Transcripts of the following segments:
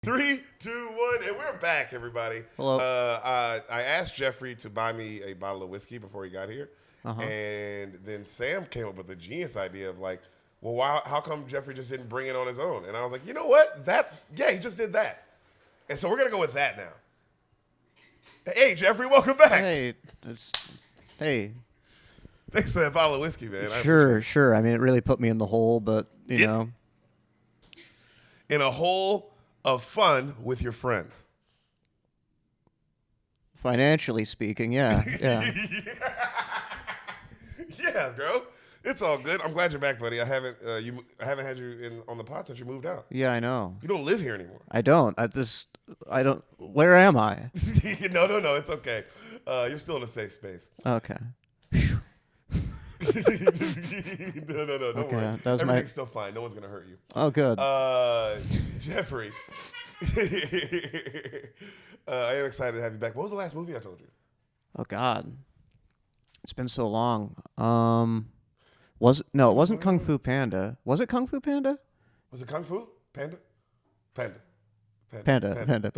Three, two, one, and we're back, everybody. Hello. I asked Jeffrey to buy me a bottle of whiskey before he got here, Uh-huh. and then Sam came up with the genius idea of like, well, why? How come Jeffrey just didn't bring it on his own? And I was like, you know what? He just did that, and so we're gonna go with that now. Hey, Jeffrey, welcome back. Hey. Thanks for that bottle of whiskey, man. Sure. I mean, it really put me in the hole, but you know. In a hole of fun with your friend. Financially speaking, yeah. Yeah, bro. It's all good. I'm glad you're back, buddy. I haven't had you on the pod since you moved out. Yeah, I know. You don't live here anymore. I don't. Where am I? No. It's okay. You're still in a safe space. Okay. No. Don't Okay, worry. that was Everything's still fine. No one's gonna hurt you. Oh, good. Jeffrey. I am excited to have you back. What was the last movie I told you? Oh, God. It's been so long. It wasn't Kung Fu Panda. Was it Kung Fu Panda? Was it Kung Fu? Panda. Panda. Atlanta.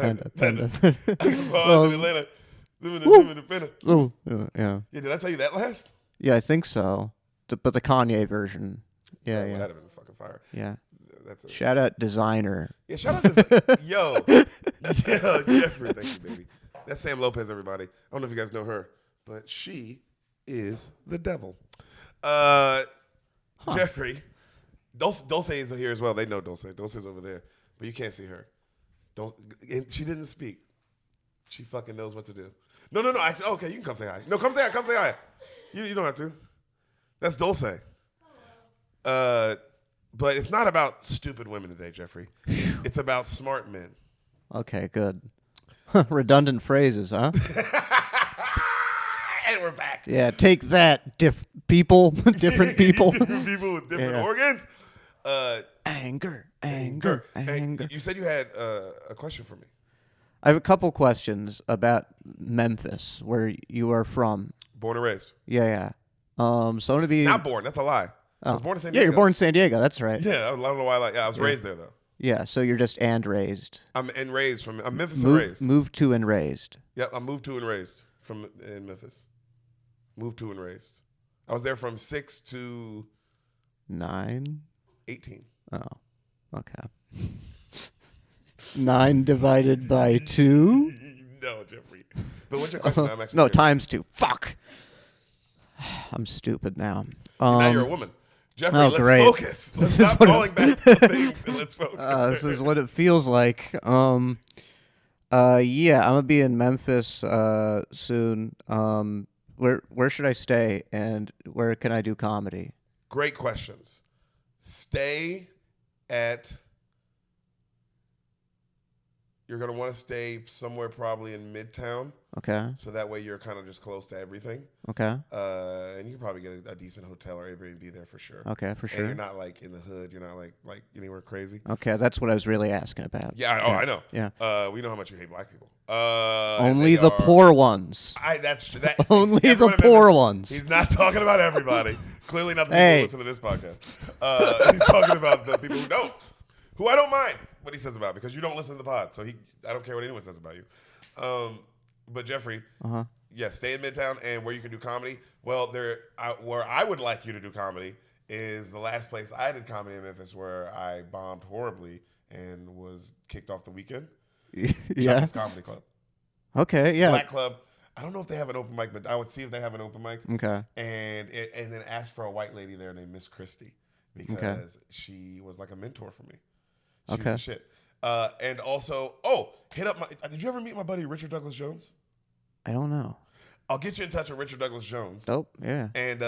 Oh, yeah. Yeah, did I tell you that last? Yeah, I think so. But the Kanye version. Yeah, That'd yeah. have been fucking fire. Yeah. That's a Shout out designer. Yeah, shout out to Jeffrey, thank you, baby. That's Sam Lopez, everybody. I don't know if you guys know her, but she is the devil. Jeffrey, Dulce is here as well. They know Dulce. Dulce's over there, but you can't see her. She didn't speak. She fucking knows what to do. No. Actually, okay, you can come say hi. No, come say hi. You don't have to. That's Dulce. But it's not about stupid women today, Jeffrey. It's about smart men. Okay, good. Redundant phrases, huh? And we're back. Yeah, take that, people, different people. Different people with different organs. Anger. Hey, you said you had a question for me. I have a couple questions about Memphis, where you are from. Born and raised. Yeah. So I'm gonna be Not born. That's a lie. I was born in San Diego. Yeah, you're born in San Diego. That's right. Yeah, I don't know why. I was raised there though. Yeah, so you're just raised. I'm Memphis and raised. Moved to and raised. Yep, I moved to and raised in Memphis. Moved to and raised. I was there from 6 to 9. 18. Oh, okay. 9 divided by 2. No, Jeffrey. But what's your question? I'm actually no, curious. times 2. Fuck. I'm stupid now. Now you're a woman. Jeffrey, oh, let's great. focus. Let's stop calling back to things and let's focus. This is what it feels like. Yeah, I'm gonna be in Memphis soon. Where should I stay and where can I do comedy? Great questions. Stay at. You're going to want to stay somewhere probably in Midtown. Okay. So that way you're kind of just close to everything. Okay. And you can probably get a decent hotel or Airbnb there for sure. Okay, for sure. And you're not like in the hood. You're not like anywhere crazy. Okay, that's what I was really asking about. Yeah. I know. Yeah. We know how much you hate black people. Only the poor ones. That's true. That, Only the poor ones. He's not talking about everybody. Clearly not the people who listen to this podcast. He's talking about the people who don't. Who I don't mind what he says about because you don't listen to the pod. So I don't care what anyone says about you. But Jeffrey, stay in Midtown and where you can do comedy. Well, where I would like you to do comedy is the last place I did comedy in Memphis where I bombed horribly and was kicked off the weekend. Yeah. Chuck's Comedy Club. Okay, yeah. Black Club. I don't know if they have an open mic, but I would see if they have an open mic. Okay. And then ask for a white lady there named Miss Christie because she was like a mentor for me. She was the shit. And also, hit up did you ever meet my buddy Richard Douglas Jones? I don't know. I'll get you in touch with Richard Douglas Jones. Dope, yeah. And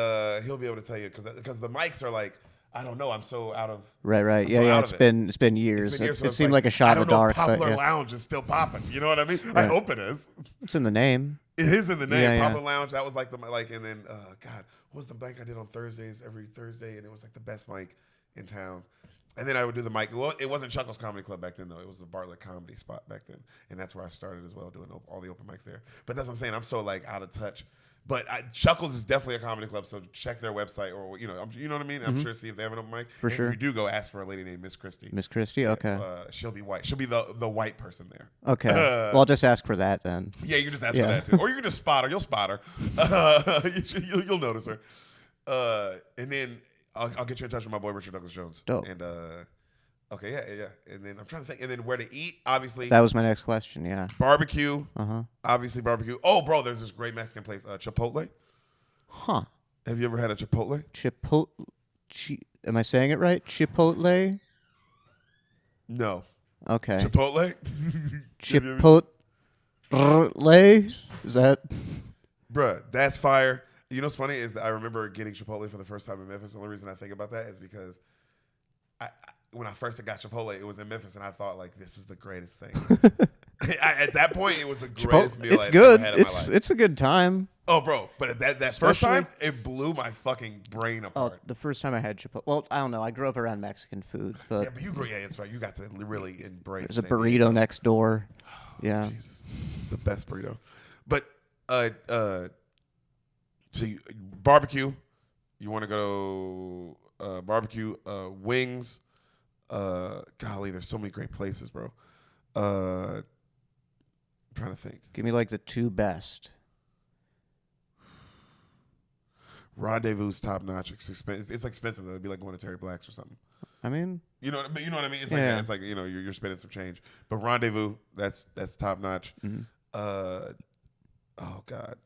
he'll be able to tell you because the mics are like, I don't know, I'm so out of Right. Yeah, It's been years. So It seemed like a shot in the dark. I don't know if Popular but, Lounge is still popping. You know what I mean? Right. I hope it is. It's in the name. It is in the name. Yeah, Popular Lounge. That was like and then God, what was the mic I did on Thursdays every Thursday? And it was like the best mic in town. And then I would do the mic. Well, it wasn't Chuckles Comedy Club back then, though. It was the Bartlett Comedy Spot back then. And that's where I started as well, doing all the open mics there. But that's what I'm saying. I'm so, like, out of touch. But Chuckles is definitely a comedy club, so check their website or, you know what I mean? I'm sure see if they have an open mic. For sure. If you do, go ask for a lady named Miss Christie. Miss Christie? Okay. She'll be white. She'll be the white person there. Okay. Well, I'll just ask for that then. Yeah, you can just ask for that, too. Or you can just spot her. You'll spot her. You'll notice her. And then I'll get you in touch with my boy Richard Douglas Jones. Dope. And okay, yeah. And then I'm trying to think. And then where to eat, obviously. That was my next question. Yeah. Barbecue. Obviously barbecue. Oh, bro, there's this great Mexican place, Chipotle. Huh. Have you ever had a Chipotle? Am I saying it right? Chipotle. No. Okay. Chipotle. Chipotle. Is that? Bruh, that's fire. You know what's funny is that I remember getting Chipotle for the first time in Memphis. The only reason I think about that is because when I first got Chipotle, it was in Memphis, and I thought, like, this is the greatest thing. At that point, it was the greatest meal it's I'd good. ever had in my life. It's a good time. Oh, bro, but at that first time, it blew my fucking brain apart. Oh, the first time I had Chipotle. Well, I don't know. I grew up around Mexican food, but Yeah, but that's right. You got to really embrace. there's a burrito next door. Yeah. Jesus, the best burrito. But so barbecue, you want to go barbecue, wings. Golly, there's so many great places, bro. I'm trying to think. Give me like the two best. Rendezvous top notch. It's expensive though. It'd be like going to Terry Black's or something. I mean, you know what I mean. It's like that. It's like you're spending some change. But Rendezvous, that's top notch. Mm-hmm. Oh God.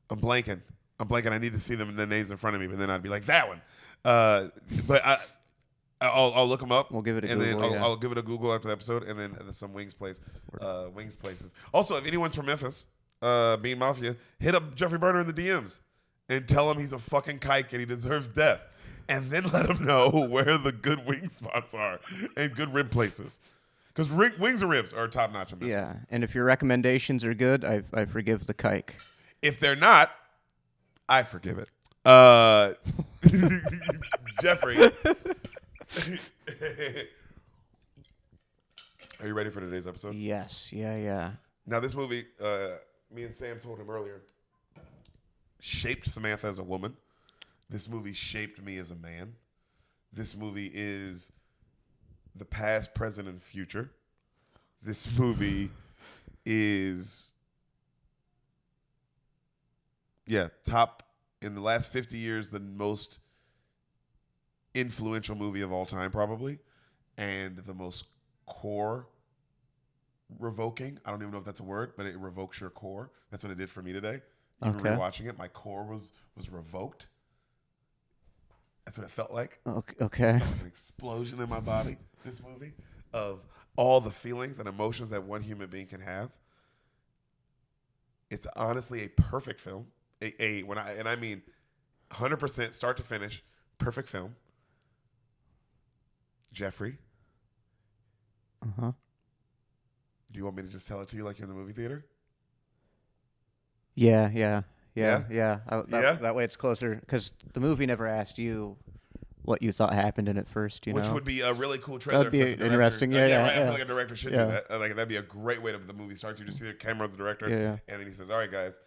I'm blanking. I need to see them the names in front of me, but then I'd be like that one. But I'll look them up. We'll give it a and Google. then I'll give it a Google after the episode, and then some wings places. Also, if anyone's from Memphis, Bean Mafia, hit up Jeffrey Berner in the DMs and tell him he's a fucking kike and he deserves death, and then let him know where the good wing spots are and good rib places. Because wings and ribs are top notch in Memphis. Yeah, and if your recommendations are good, I forgive the kike. If they're not, I forgive it. Jeffrey. Are you ready for today's episode? Yes. Yeah. Now, this movie, me and Sam told him earlier, shaped Samantha as a woman. This movie shaped me as a man. This movie is the past, present, and future. This movie is, top, in the last 50 years, the most influential movie of all time, probably, and the most core revoking. I don't even know if that's a word, but it revokes your core. That's what it did for me today. Even rewatching it, my core was revoked. That's what it felt like. Okay. It felt like an explosion in my body, this movie, of all the feelings and emotions that one human being can have. It's honestly a perfect film. I mean 100% start to finish, perfect film. Jeffrey. Uh-huh. Do you want me to just tell it to you like you're in the movie theater? Yeah. Yeah? That way it's closer, because the movie never asked you what you thought happened in it first, Which would be a really cool trailer. That'd be for the interesting. director. Yeah. Right. I feel like a director should do that. Like that'd be a great way to the movie starts. You just see the camera of the director, and then he says, "All right, guys,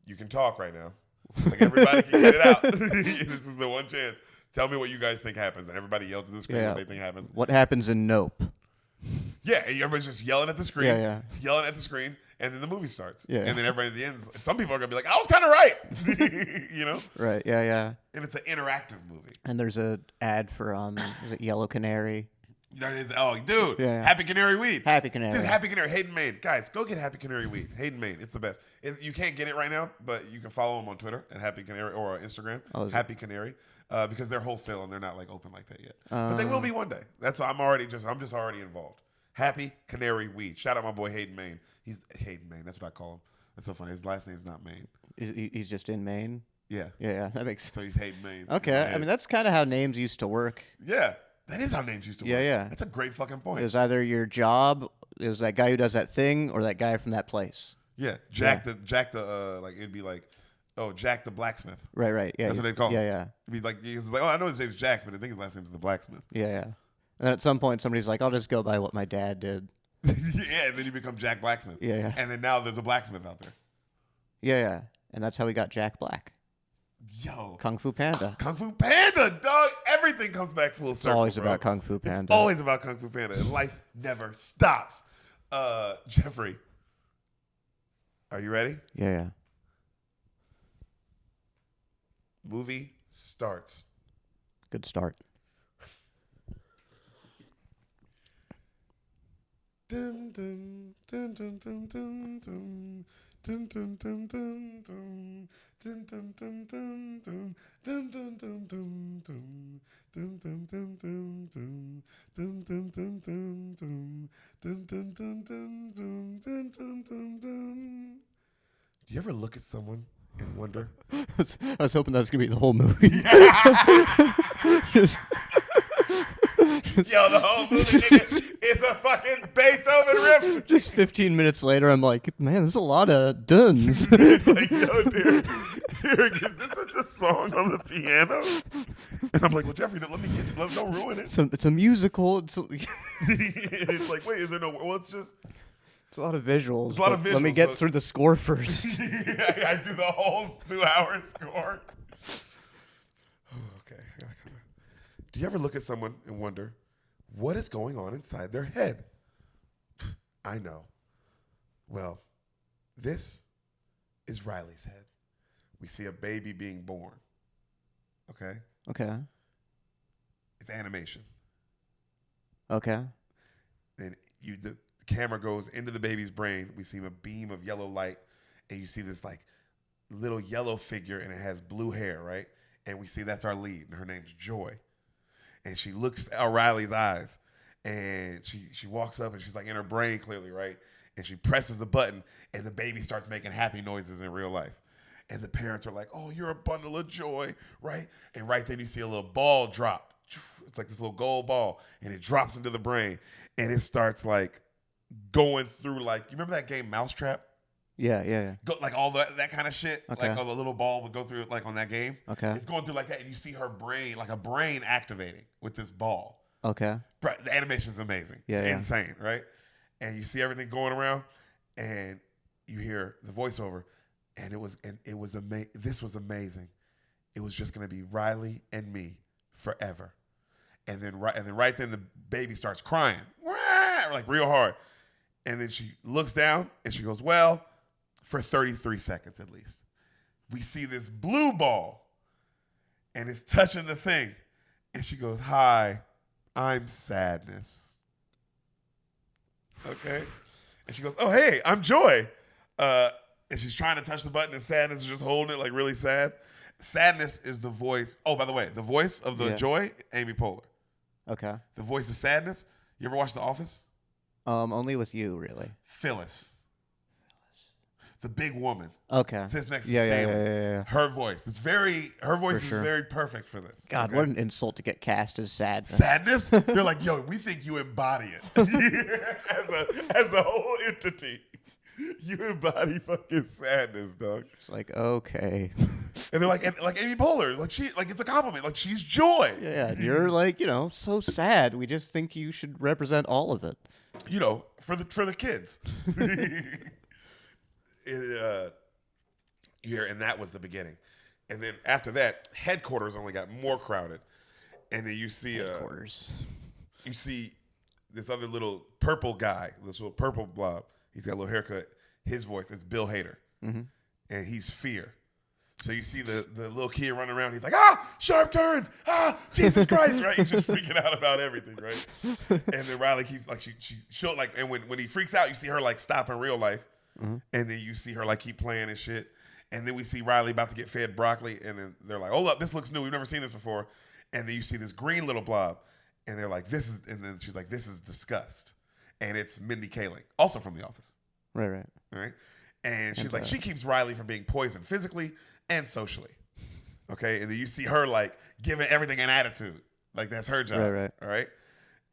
you can talk right now. Like everybody can get it out. This is the one chance. Tell me what you guys think happens." And everybody yells at the screen what they think happens. What happens in Nope? Yeah, everybody's just yelling at the screen. Yelling at the screen. And then the movie starts. Yeah. And then everybody at the end, some people are going to be like, I was kind of right. You know? Right, yeah. And it's an interactive movie. And there's an ad for, is it Yellow Canary? Dude. Yeah. Happy Canary Weed. Happy Canary. Dude, Happy Canary. Hayden Main. Guys, go get Happy Canary Weed. Hayden Main. It's the best. You can't get it right now, but you can follow them on Twitter at Happy Canary or Instagram, Happy Canary, because they're wholesale and they're not like open like that yet. But they will be one day. That's why I'm just already involved. Happy Canary Weed. Shout out my boy Hayden Main. He's Hayden Main. That's what I call him. That's so funny. His last name's not Main. He's just in Maine? Yeah. Yeah, that makes sense. So he's Hayden Main. Okay. I mean, that's kind of how names used to work. Yeah. That is how names used to work. Yeah. That's a great fucking point. It was either your job, it was that guy who does that thing, or that guy from that place. Yeah. Jack the it'd be like Oh, Jack the blacksmith. Right. Yeah. That's what they call him. Yeah. He's like, oh, I know his name's Jack, but I think his last name is the blacksmith. Yeah. And at some point, somebody's like, I'll just go by what my dad did. Yeah, and then you become Jack Blacksmith. Yeah. And then now there's a blacksmith out there. Yeah. And that's how we got Jack Black. Yo. Kung Fu Panda. Kung Fu Panda, dog. Everything comes back full circle. It's always bro. about Kung Fu Panda. It's always about Kung Fu Panda. And life never stops. Jeffrey, are you ready? Yeah. Movie starts. Good start. Dun, dun, dun, dun, dun, dun, dun. Dun, dun, dun, dun, dun. Dun, dun, dun, dun, dun. Dun, dun, dun, dun, dun. Dun, dun, dun, dun, dun. Dun, dun, dun, dun, dun. Dun, dun, dun, dun, dun. Dun, dun, dun, dun. Do you ever look at someone and wonder? I was hoping that was going to be the whole movie. Yo, the whole movie is a fucking Beethoven riff. Just 15 minutes later, I'm like, man, there's a lot of duns. Like, yo, Deric, is this such a song on the piano? And I'm like, well, Jeffrey, don't ruin it. It's a musical. It's like, wait, is there no? Well, it's just. It's a lot of visuals. It's a lot of visuals. Let me get through the score first. I do the whole 2-hour score. Okay. Do you ever look at someone and wonder what is going on inside their head? I know. Well, this is Riley's head. We see a baby being born. Okay? Okay. It's animation. Okay. And the camera goes into the baby's brain. We see a beam of yellow light, and you see this like little yellow figure, and it has blue hair, right? And we see that's our lead, and her name's Joy. And she looks at Riley's eyes, and she walks up, and she's like in her brain clearly, right? And she presses the button, and the baby starts making happy noises in real life. And the parents are like, oh, you're a bundle of joy, right? And right then you see a little ball drop. It's like this little gold ball, and it drops into the brain, and it starts like going through like, you remember that game Mousetrap? Yeah. Go, like all that kind of shit. Okay. Like all the little ball would go through like on that game. Okay. It's going through like that, and you see her brain, like a brain activating with this ball. Okay. The animation's amazing. Yeah, It's yeah. insane, right? And you see everything going around, and you hear the voiceover, and this was amazing. It was just gonna be Riley and me forever. And then right then the baby starts crying, like real hard. And then she looks down and she goes, well, for 33 seconds at least. We see this blue ball, and it's touching the thing. And she goes, hi, I'm Sadness. Okay? And she goes, oh, hey, I'm Joy. And she's trying to touch the button, and Sadness is just holding it like really sad. Sadness is the voice. Oh, by the way, the voice of the Joy, Amy Poehler. Okay. The voice of Sadness. You ever watch The Office? Only with you, really. Phyllis. The big woman. Okay. Sits next to Stanley. Yeah. Her voice. Her voice is sure. very perfect for this. God, what an insult to get cast as Sadness. Sadness? They're like, yo, we think you embody it. as a whole entity. You embody fucking sadness, dog. It's like, okay. And they're like Amy Poehler, like it's a compliment, like she's joy. Yeah, you're like, so sad. We just think you should represent all of it. For the kids. And that was the beginning. And then after that, headquarters only got more crowded. And then you see Headquarters. You see this other little purple guy, this little purple blob. He's got a little haircut. His voice is Bill Hader. Mm-hmm. And he's Fear. So you see the little kid running around. He's like, sharp turns. Jesus Christ, right? He's just freaking out about everything, right? And then Riley keeps like she'll like, and when he freaks out, you see her like stop in real life, and then you see her like keep playing and shit. And then we see Riley about to get fed broccoli, and then they're like, hold up, this looks new. We've never seen this before. And then you see this green little blob, and they're like, this is, and then she's like, this is disgust, and it's Mindy Kaling, also from The Office. Right. And she's like, she keeps Riley from being poisoned physically and socially. Okay. And then you see her like giving everything an attitude. Like that's her job. Right. All right.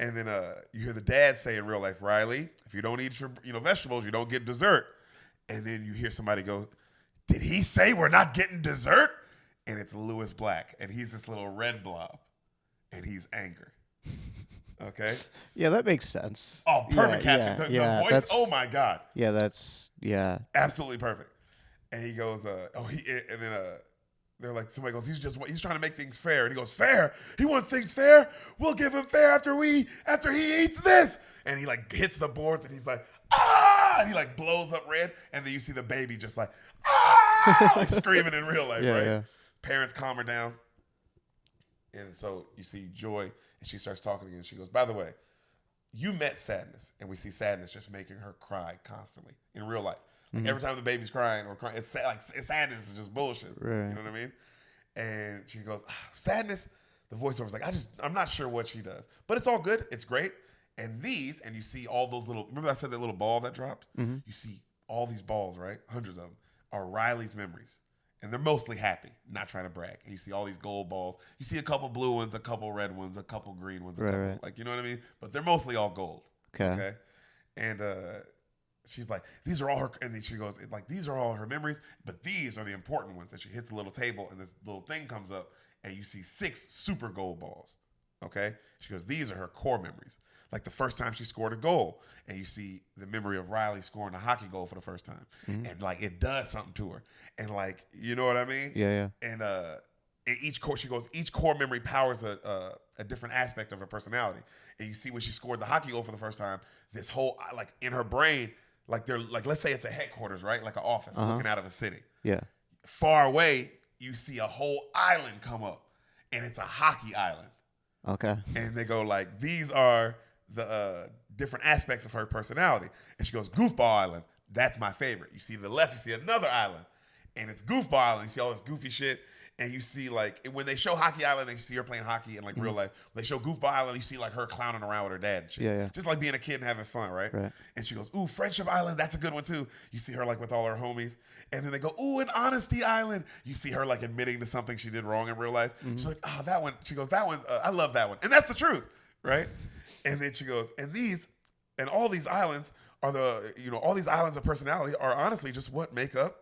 And then you hear the dad say in real life, Riley, if you don't eat your vegetables, you don't get dessert. And then you hear somebody go, did he say we're not getting dessert? And it's Lewis Black, and he's this little red blob, and he's Anger. Okay? Yeah, that makes sense. Oh, perfect casting. The voice, oh my God. Yeah. Absolutely perfect. And he goes, they're like, somebody goes, he's trying to make things fair. And he goes, fair? He wants things fair? We'll give him fair after he eats this. And he like hits the boards and he's like, ah! And he like blows up red. And then you see the baby just like, ah! Like screaming in real life, right? Yeah. Parents calm her down. And so you see Joy and she starts talking again. She goes, by the way, you met Sadness. And we see Sadness just making her cry constantly in real life. Like every time the baby's crying or crying, it's Sadness is just bullshit. Right. You know what I mean? And she goes, Sadness. The voiceover's like, I'm not sure what she does, but it's all good. It's great. And you see all those little, remember I said that little ball that dropped? Mm-hmm. You see all these balls, right? Hundreds of them are Riley's memories. And they're mostly happy, not trying to brag. And you see all these gold balls. You see a couple blue ones, a couple red ones, a couple green ones, right. Like, you know what I mean? But they're mostly all gold. Okay? And, she's like, these are all her, and then she goes, like, these are all her memories, but these are the important ones. And she hits a little table, and this little thing comes up, and you see 6 super gold balls, okay? She goes, these are her core memories. Like the first time she scored a goal, and you see the memory of Riley scoring a hockey goal for the first time. Mm-hmm. And, like, it does something to her. And, like, you know what I mean? Yeah. And each core memory powers a different aspect of her personality. And you see when she scored the hockey goal for the first time, this whole, like, in her brain, like they're like, let's say it's a headquarters, right? Like an office looking out of a city. Yeah. Far away, you see a whole island come up, and it's a hockey island. Okay. And they go like, these are the different aspects of her personality. And she goes, Goofball Island. That's my favorite. You see the left, you see another island, and it's Goofball Island. You see all this goofy shit. And you see, like, when they show Hockey Island, they see her playing hockey in, like, real life. When they show Goofball Island, you see, like, her clowning around with her dad and shit. Yeah. Just like being a kid and having fun, right? And she goes, ooh, Friendship Island, that's a good one, too. You see her, like, with all her homies. And then they go, ooh, and Honesty Island. You see her, like, admitting to something she did wrong in real life. Mm-hmm. She's like, oh, that one. She goes, that one, I love that one. And that's the truth, right? And then she goes, and all these islands are all these islands of personality are honestly just what make up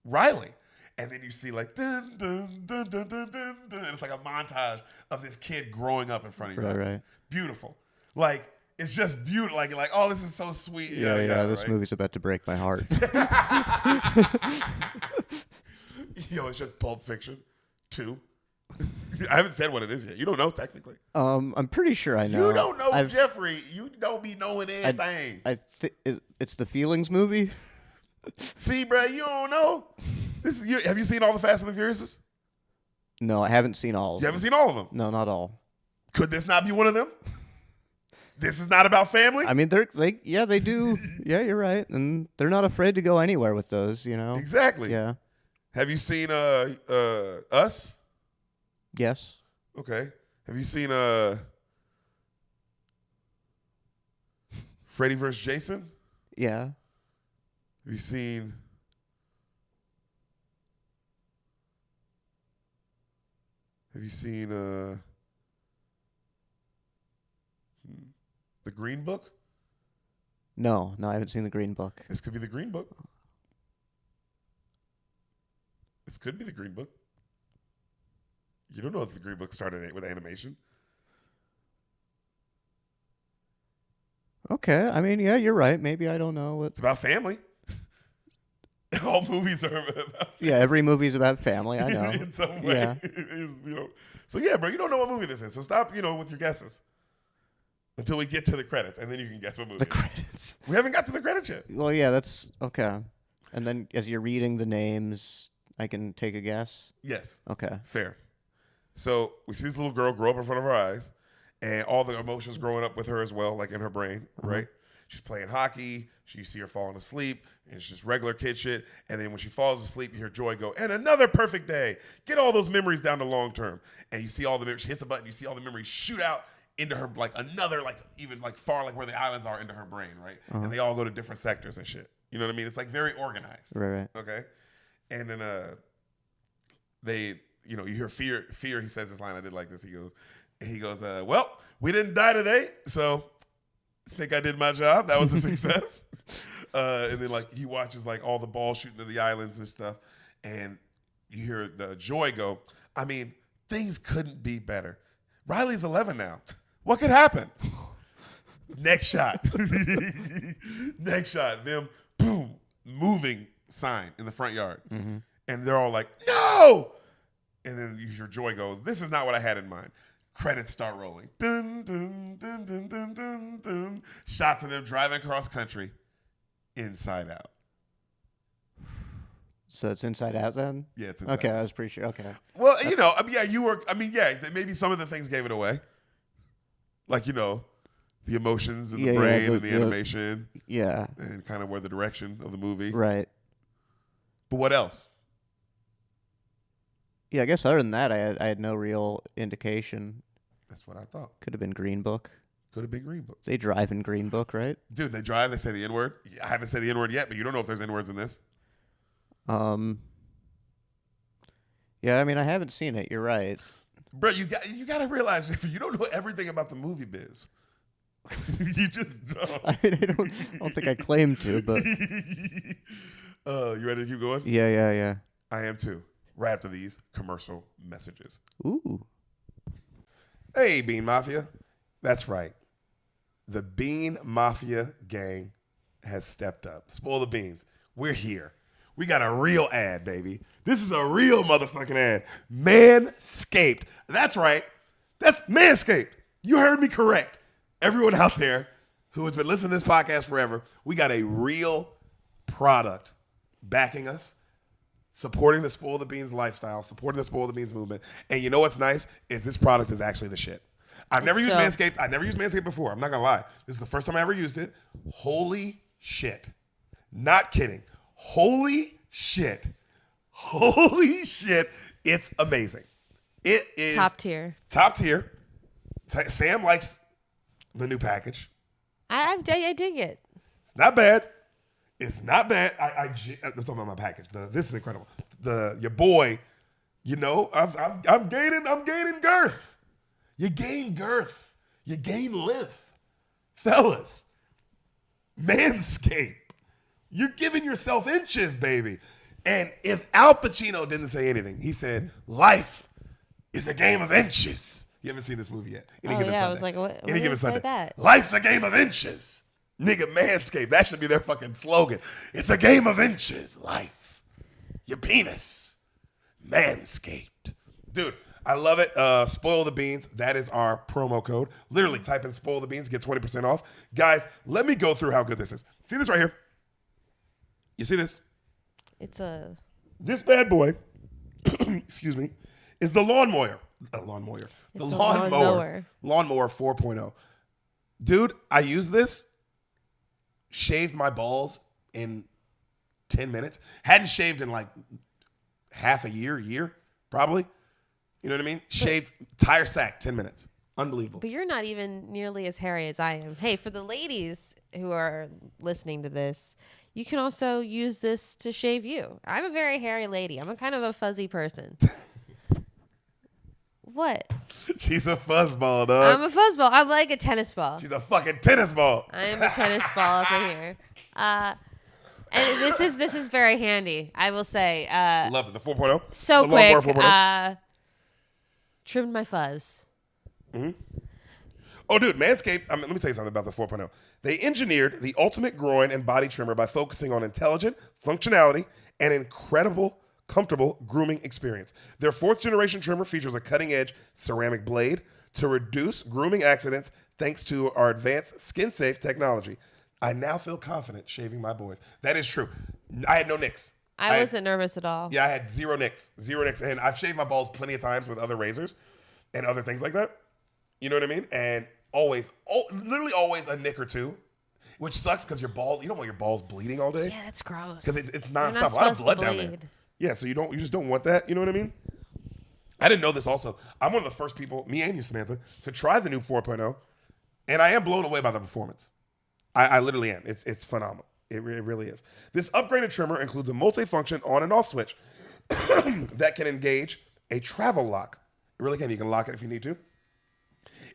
Riley. And then you see like dun dun dun dun dun dun dun, and it's like a montage of this kid growing up in front of you. Right. Beautiful, like it's just beautiful. Like oh, this is so sweet. Yeah. This movie's about to break my heart. It's just Pulp Fiction 2. I haven't said what it is yet. You don't know technically. I'm pretty sure I know. You don't know, Jeffrey. You don't be knowing anything. It's the Feelings movie. See, bro, you don't know. Have you seen all the Fast and the Furiouses? No, I haven't seen all of them. You haven't seen all of them? No, not all. Could this not be one of them? This is not about family? I mean, they do. Yeah, you're right. And they're not afraid to go anywhere with those, you know? Exactly. Yeah. Have you seen Us? Yes. Okay. Have you seen Freddy vs. Jason? Yeah. Have you seen The Green Book? No, I haven't seen The Green Book. This could be The Green Book. This could be The Green Book. You don't know if The Green Book started with animation. Okay. I mean, yeah, you're right. Maybe I don't know. It's about family. All movies are about family. Yeah, every movie's about family. I know. In some way. Yeah. So, yeah, bro, you don't know what movie this is. So stop, with your guesses until we get to the credits, and then you can guess what movie. The credits. We haven't got to the credits yet. Well, yeah, that's okay. And then as you're reading the names, I can take a guess? Yes. Okay. Fair. So we see this little girl grow up in front of our eyes, and all the emotions growing up with her as well, like in her brain, right? She's playing hockey. You see her falling asleep, and it's just regular kid shit. And then when she falls asleep, you hear Joy go, and another perfect day. Get all those memories down to long term. And you see all the memories. She hits a button. You see all the memories shoot out into her, like another, like even like far, like where the islands are into her brain, right? And they all go to different sectors and shit. You know what I mean? It's like very organized. Right. Okay. And then you hear fear. He says this line. I did like this. He goes, well, we didn't die today, so I think I did my job. That was a success. And then like he watches like all the balls shooting to the islands and stuff, and you hear the Joy go, I mean, things couldn't be better. Riley's 11 now. What could happen? Next shot. Next shot. Them boom moving sign in the front yard, and they're all like, no. And then you hear Joy go, this is not what I had in mind. Credits start rolling. Dun, dun, dun, dun, dun, dun, dun. Shots of them driving across country. Inside Out. So it's Inside Out then? Yeah, it's Inside Okay, Out. I was pretty sure. Okay. Well, you know, I mean, yeah, you were, I mean, yeah, maybe some of the things gave it away. Like, you know, the emotions and the brain and the animation. Yeah. And kind of where the direction of the movie. Right. But what else? Yeah, I guess other than that, I had no real indication. That's what I thought. Could have been Green Book. Could have been Green Book. They drive in Green Book, right? Dude, they drive, they say the N-word. I haven't said the N-word yet, but you don't know if there's N-words in this. Yeah, I mean, I haven't seen it. You're right. Bro, you got to realize, if you don't know everything about the movie biz, you just don't. I mean, I don't think I claim to, but you ready to keep going? yeah. I am too. Right after these commercial messages. Ooh. Hey, Bean Mafia. That's right. The Bean Mafia gang has stepped up. Spoil the beans. We're here. We got a real ad, baby. This is a real motherfucking ad. Manscaped. That's right. That's Manscaped. You heard me correct. Everyone out there who has been listening to this podcast forever, we got a real product backing us, supporting the Spoil the Beans lifestyle, supporting the Spoil the Beans movement. And you know what's nice is this product is actually the shit. I've never used Manscaped. I've never used Manscaped before. I'm not going to lie. This is the first time I ever used it. Holy shit. Not kidding. Holy shit. Holy shit. It's amazing. It is top tier. Top tier. Sam likes the new package. I dig it. It's not bad. It's not bad. I'm talking about my package. This is incredible. Your boy, you know, I'm gaining girth. You gain girth. You gain length. Fellas, Manscaped. You're giving yourself inches, baby. And if Al Pacino didn't say anything, he said, life is a game of inches. You haven't seen this movie yet. I was like, what? Any given Sunday. That? Life's a game of inches. Nigga, Manscaped. That should be their fucking slogan. It's a game of inches. Life. Your penis. Manscaped. Dude, I love it. Spoil the Beans. That is our promo code. Literally type in Spoil the Beans. Get 20% off. Guys, let me go through how good this is. See this right here? You see this? This bad boy, excuse me, is the lawnmower. The lawnmower 4.0. Dude, I use this, shaved my balls in 10 minutes. Hadn't shaved in like half a year, probably. You know what I mean? Shaved, tire sack, 10 minutes. Unbelievable. But you're not even nearly as hairy as I am. Hey, for the ladies who are listening to this, you can also use this to shave you. I'm a very hairy lady. I'm a kind of a fuzzy person. What? She's a fuzzball, dog. I'm a fuzzball. I'm like a tennis ball. She's a fucking tennis ball. I am a tennis ball up in here. And this is very handy, I will say. Love it. The 4.0. So the quick. 4.0. Trimmed my fuzz. Mm-hmm. Oh, dude, Manscaped, let me tell you something about the 4.0. They engineered the ultimate groin and body trimmer by focusing on intelligent functionality and incredible, comfortable grooming experience. Their 4th generation trimmer features a cutting-edge ceramic blade to reduce grooming accidents thanks to our advanced skin-safe technology. I now feel confident shaving my boys. That is true. I had no nicks. I wasn't nervous at all. Yeah, I had zero nicks. And I've shaved my balls plenty of times with other razors and other things like that. You know what I mean? And literally always a nick or two, which sucks because your balls, you don't want your balls bleeding all day. Yeah, that's gross. Because it's nonstop. A lot of blood down there. Yeah, so you just don't want that. You know what I mean? I didn't know this also. I'm one of the first people, me and you, Samantha, to try the new 4.0, and I am blown away by the performance. I literally am. It's phenomenal. It really is. This upgraded trimmer includes a multi-function on and off switch that can engage a travel lock. It really can. You can lock it if you need to.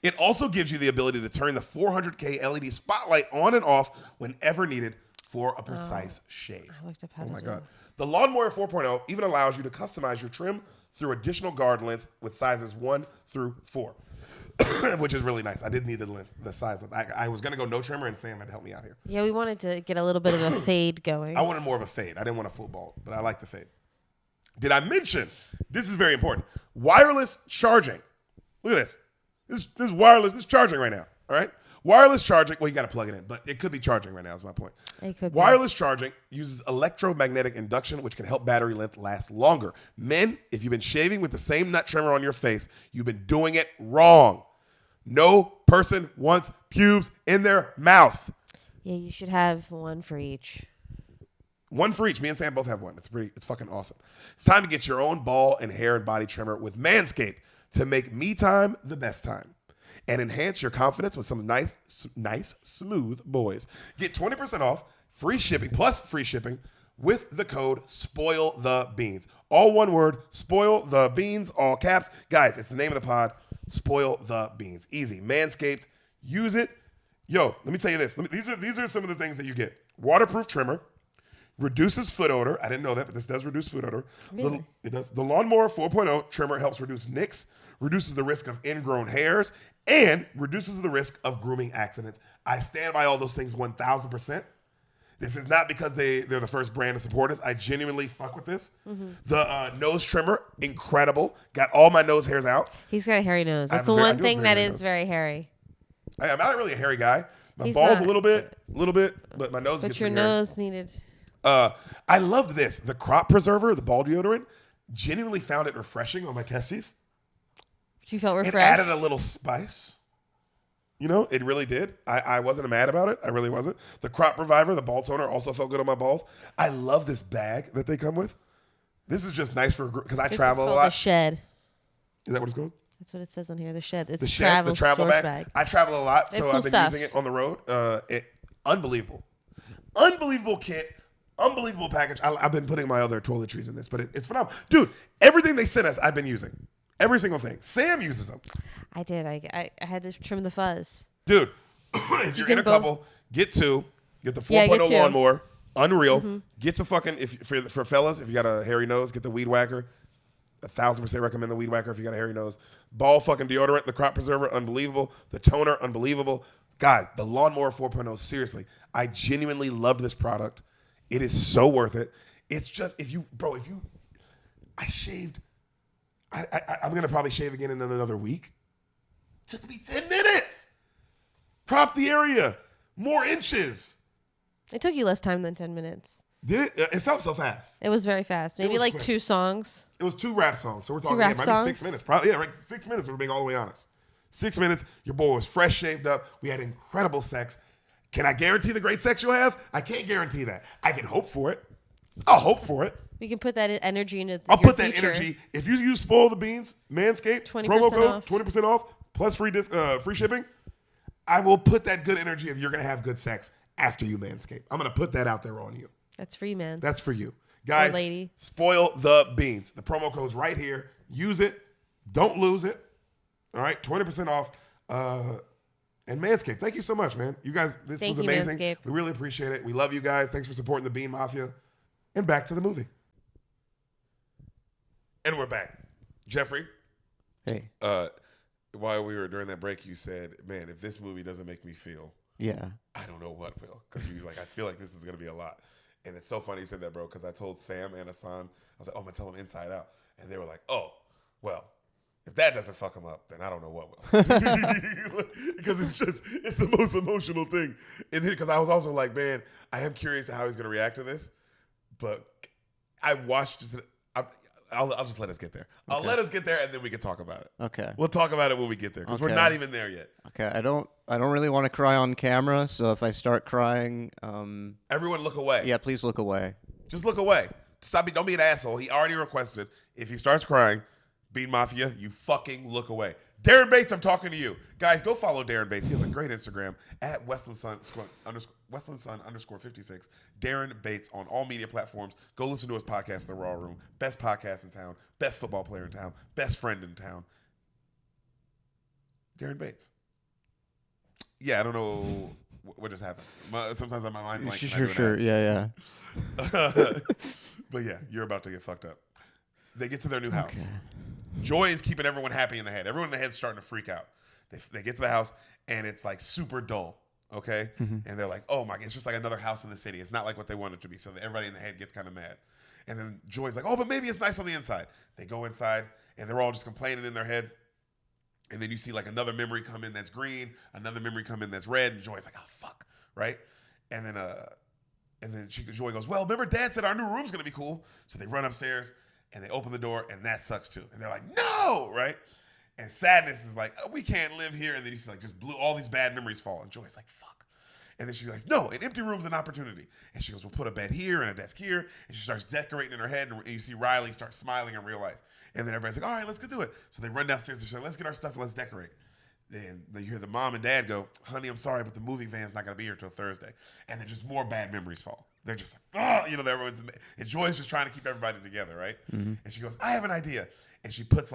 It also gives you the ability to turn the 400K LED spotlight on and off whenever needed for a precise shave. I looked up how Oh to my do God. it. The Lawnmower 4.0 even allows you to customize your trim through additional guard lengths with sizes 1 through 4, which is really nice. I did need the size length. I was going to go no trimmer, and Sam had helped me out here. Yeah, we wanted to get a little bit of a fade going. I wanted more of a fade. I didn't want a full bald, but I like the fade. Did I mention, this is very important, wireless charging. Look at this. This is wireless. This is charging right now, all right? Wireless charging, well, you got to plug it in, but it could be charging right now is my point. It could be. Wireless charging uses electromagnetic induction, which can help battery length last longer. Men, if you've been shaving with the same nut trimmer on your face, you've been doing it wrong. No person wants pubes in their mouth. Yeah, you should have one for each. One for each. Me and Sam both have one. It's fucking awesome. It's time to get your own ball and hair and body trimmer with Manscaped to make me time the best time and enhance your confidence with some nice, smooth boys. Get 20% off, free shipping, plus free shipping with the code SPOILTHEBEANS. All one word, Spoil the Beans, all caps. Guys, it's the name of the pod, Spoil the Beans. Easy. Manscaped, use it. Yo, let me tell you this. These are some of the things that you get. Waterproof trimmer, reduces foot odor. I didn't know that, but this does reduce foot odor. Really? It does. The Lawnmower 4.0 trimmer helps reduce nicks, reduces the risk of ingrown hairs, and reduces the risk of grooming accidents. I stand by all those things 1,000%. This is not because they're the first brand to support us. I genuinely fuck with this. Mm-hmm. The nose trimmer, incredible. Got all my nose hairs out. He's got a hairy nose. That's the one thing that is nose. very hairy. I'm not really a hairy guy. My He's balls not. a little bit, but my nose But gets your pretty hairy. nose needed. I loved this. The crop preserver, the ball deodorant, genuinely found it refreshing on my testes. You felt refreshed. It added a little spice. You know, it really did. I wasn't mad about it. I really wasn't. The crop reviver, the ball toner, also felt good on my balls. I love this bag that they come with. This is just nice for, because I travel a lot. The shed. Is that what it's called? That's what it says on here. The shed. It's The shed, the travel bag. I travel a lot, so cool I've been stuff. using it on the road. Unbelievable. Unbelievable kit. Unbelievable package. I've been putting my other toiletries in this, but it's phenomenal. Dude, everything they sent us, I've been using. Every single thing. Sam uses them. I did. I had to trim the fuzz. Dude, if you're in a couple, get two. Get the 4.0 Yeah, get two. lawnmower. Unreal. Get the fucking, for fellas, if you got a hairy nose, get the weed whacker. 1,000% recommend the weed whacker if you got a hairy nose. Ball fucking deodorant, the crop preserver, unbelievable. The toner, unbelievable. God, the Lawnmower 4.0, seriously. I genuinely loved this product. It is so worth it. It's just, I shaved. I'm going to probably shave again in another week. Took me 10 minutes. Crop the area. More inches. It took you less time than 10 minutes. Did it? It felt so fast. It was very fast. Maybe was like quick. 2 songs. It was 2 rap songs. So we're talking, rap it might be songs? 6 minutes. Probably, yeah, right. 6 minutes if we're being all the way honest. 6 minutes. Your boy was fresh shaved up. We had incredible sex. Can I guarantee the great sex you'll have? I can't guarantee that. I can hope for it. I'll hope for it. We can put that energy into I'll your put that future. energy. If you use Spoil the Beans, Manscaped, 20% promo code, off. 20% off, plus free shipping, I will put that good energy if you're going to have good sex after you Manscaped. I'm going to put that out there on you. That's free, man. That's for you. Guys, lady. Spoil the Beans. The promo code's right here. Use it. Don't lose it. All right? 20% off. And Manscaped, thank you so much, man. You guys, this Thank was you, amazing. Manscaped. We really appreciate it. We love you guys. Thanks for supporting the Bean Mafia. And back to the movie. And we're back. Jeffrey. Hey. While we were during that break, you said, man, if this movie doesn't make me feel, Yeah. I don't know what will. Because you like, I feel like this is going to be a lot. And it's so funny you said that, bro, because I told Sam and Hassan, I was like, oh, I'm going to tell them Inside Out. And they were like, oh, well, if that doesn't fuck them up, then I don't know what will. Because it's the most emotional thing. And because I was also like, man, I am curious to how he's going to react to this. But I watched it. I'll just let us get there. I'll let us get there, and then we can talk about it. Okay. We'll talk about it when we get there, because we're Okay. not even there yet. Okay. I don't really want to cry on camera, so if I start crying, Everyone look away. yeah, please look away. Just look away. Stop. Don't be an asshole. He already requested. If he starts crying, Bean Mafia, you fucking look away. Darren Bates, I'm talking to you. Guys, go follow Darren Bates. He has a great Instagram at Westlandson_56. Darren Bates on all media platforms. Go listen to his podcast, The Raw Room. Best podcast in town. Best football player in town. Best friend in town. Darren Bates. Yeah, I don't know. what just happened. Sometimes my mind blanks. Sure. Yeah. But yeah, you're about to get fucked up. They get to their new house. Joy is keeping everyone happy in the head. Everyone in the head's starting to freak out. They get to the house, and it's like super dull, okay? And they're like, oh my, it's just like another house in the city. It's not like what they want it to be. So everybody in the head gets kind of mad. And then Joy's like, oh, but maybe it's nice on the inside. They go inside, and they're all just complaining in their head. And then you see like another memory come in that's green, another memory come in that's red, and Joy's like, oh, fuck, right? And then Joy goes, well, remember Dad said our new room's going to be cool. So they run upstairs, and they open the door, and that sucks too. And they're like, no, right? And Sadness is like, oh, we can't live here. And then you see like just all these bad memories fall. And Joy's like, fuck. And then she's like, no, an empty room's an opportunity. And she goes, we'll put a bed here and a desk here. And she starts decorating in her head. And you see Riley start smiling in real life. And then everybody's like, all right, let's go do it. So they run downstairs and she's like, let's get our stuff and let's decorate. Then you hear the mom and dad go, honey, I'm sorry, but the movie van's not going to be here till Thursday. And then just more bad memories fall. They're just like, oh, everyone's, and Joy's just trying to keep everybody together, right? And she goes, I have an idea. And she puts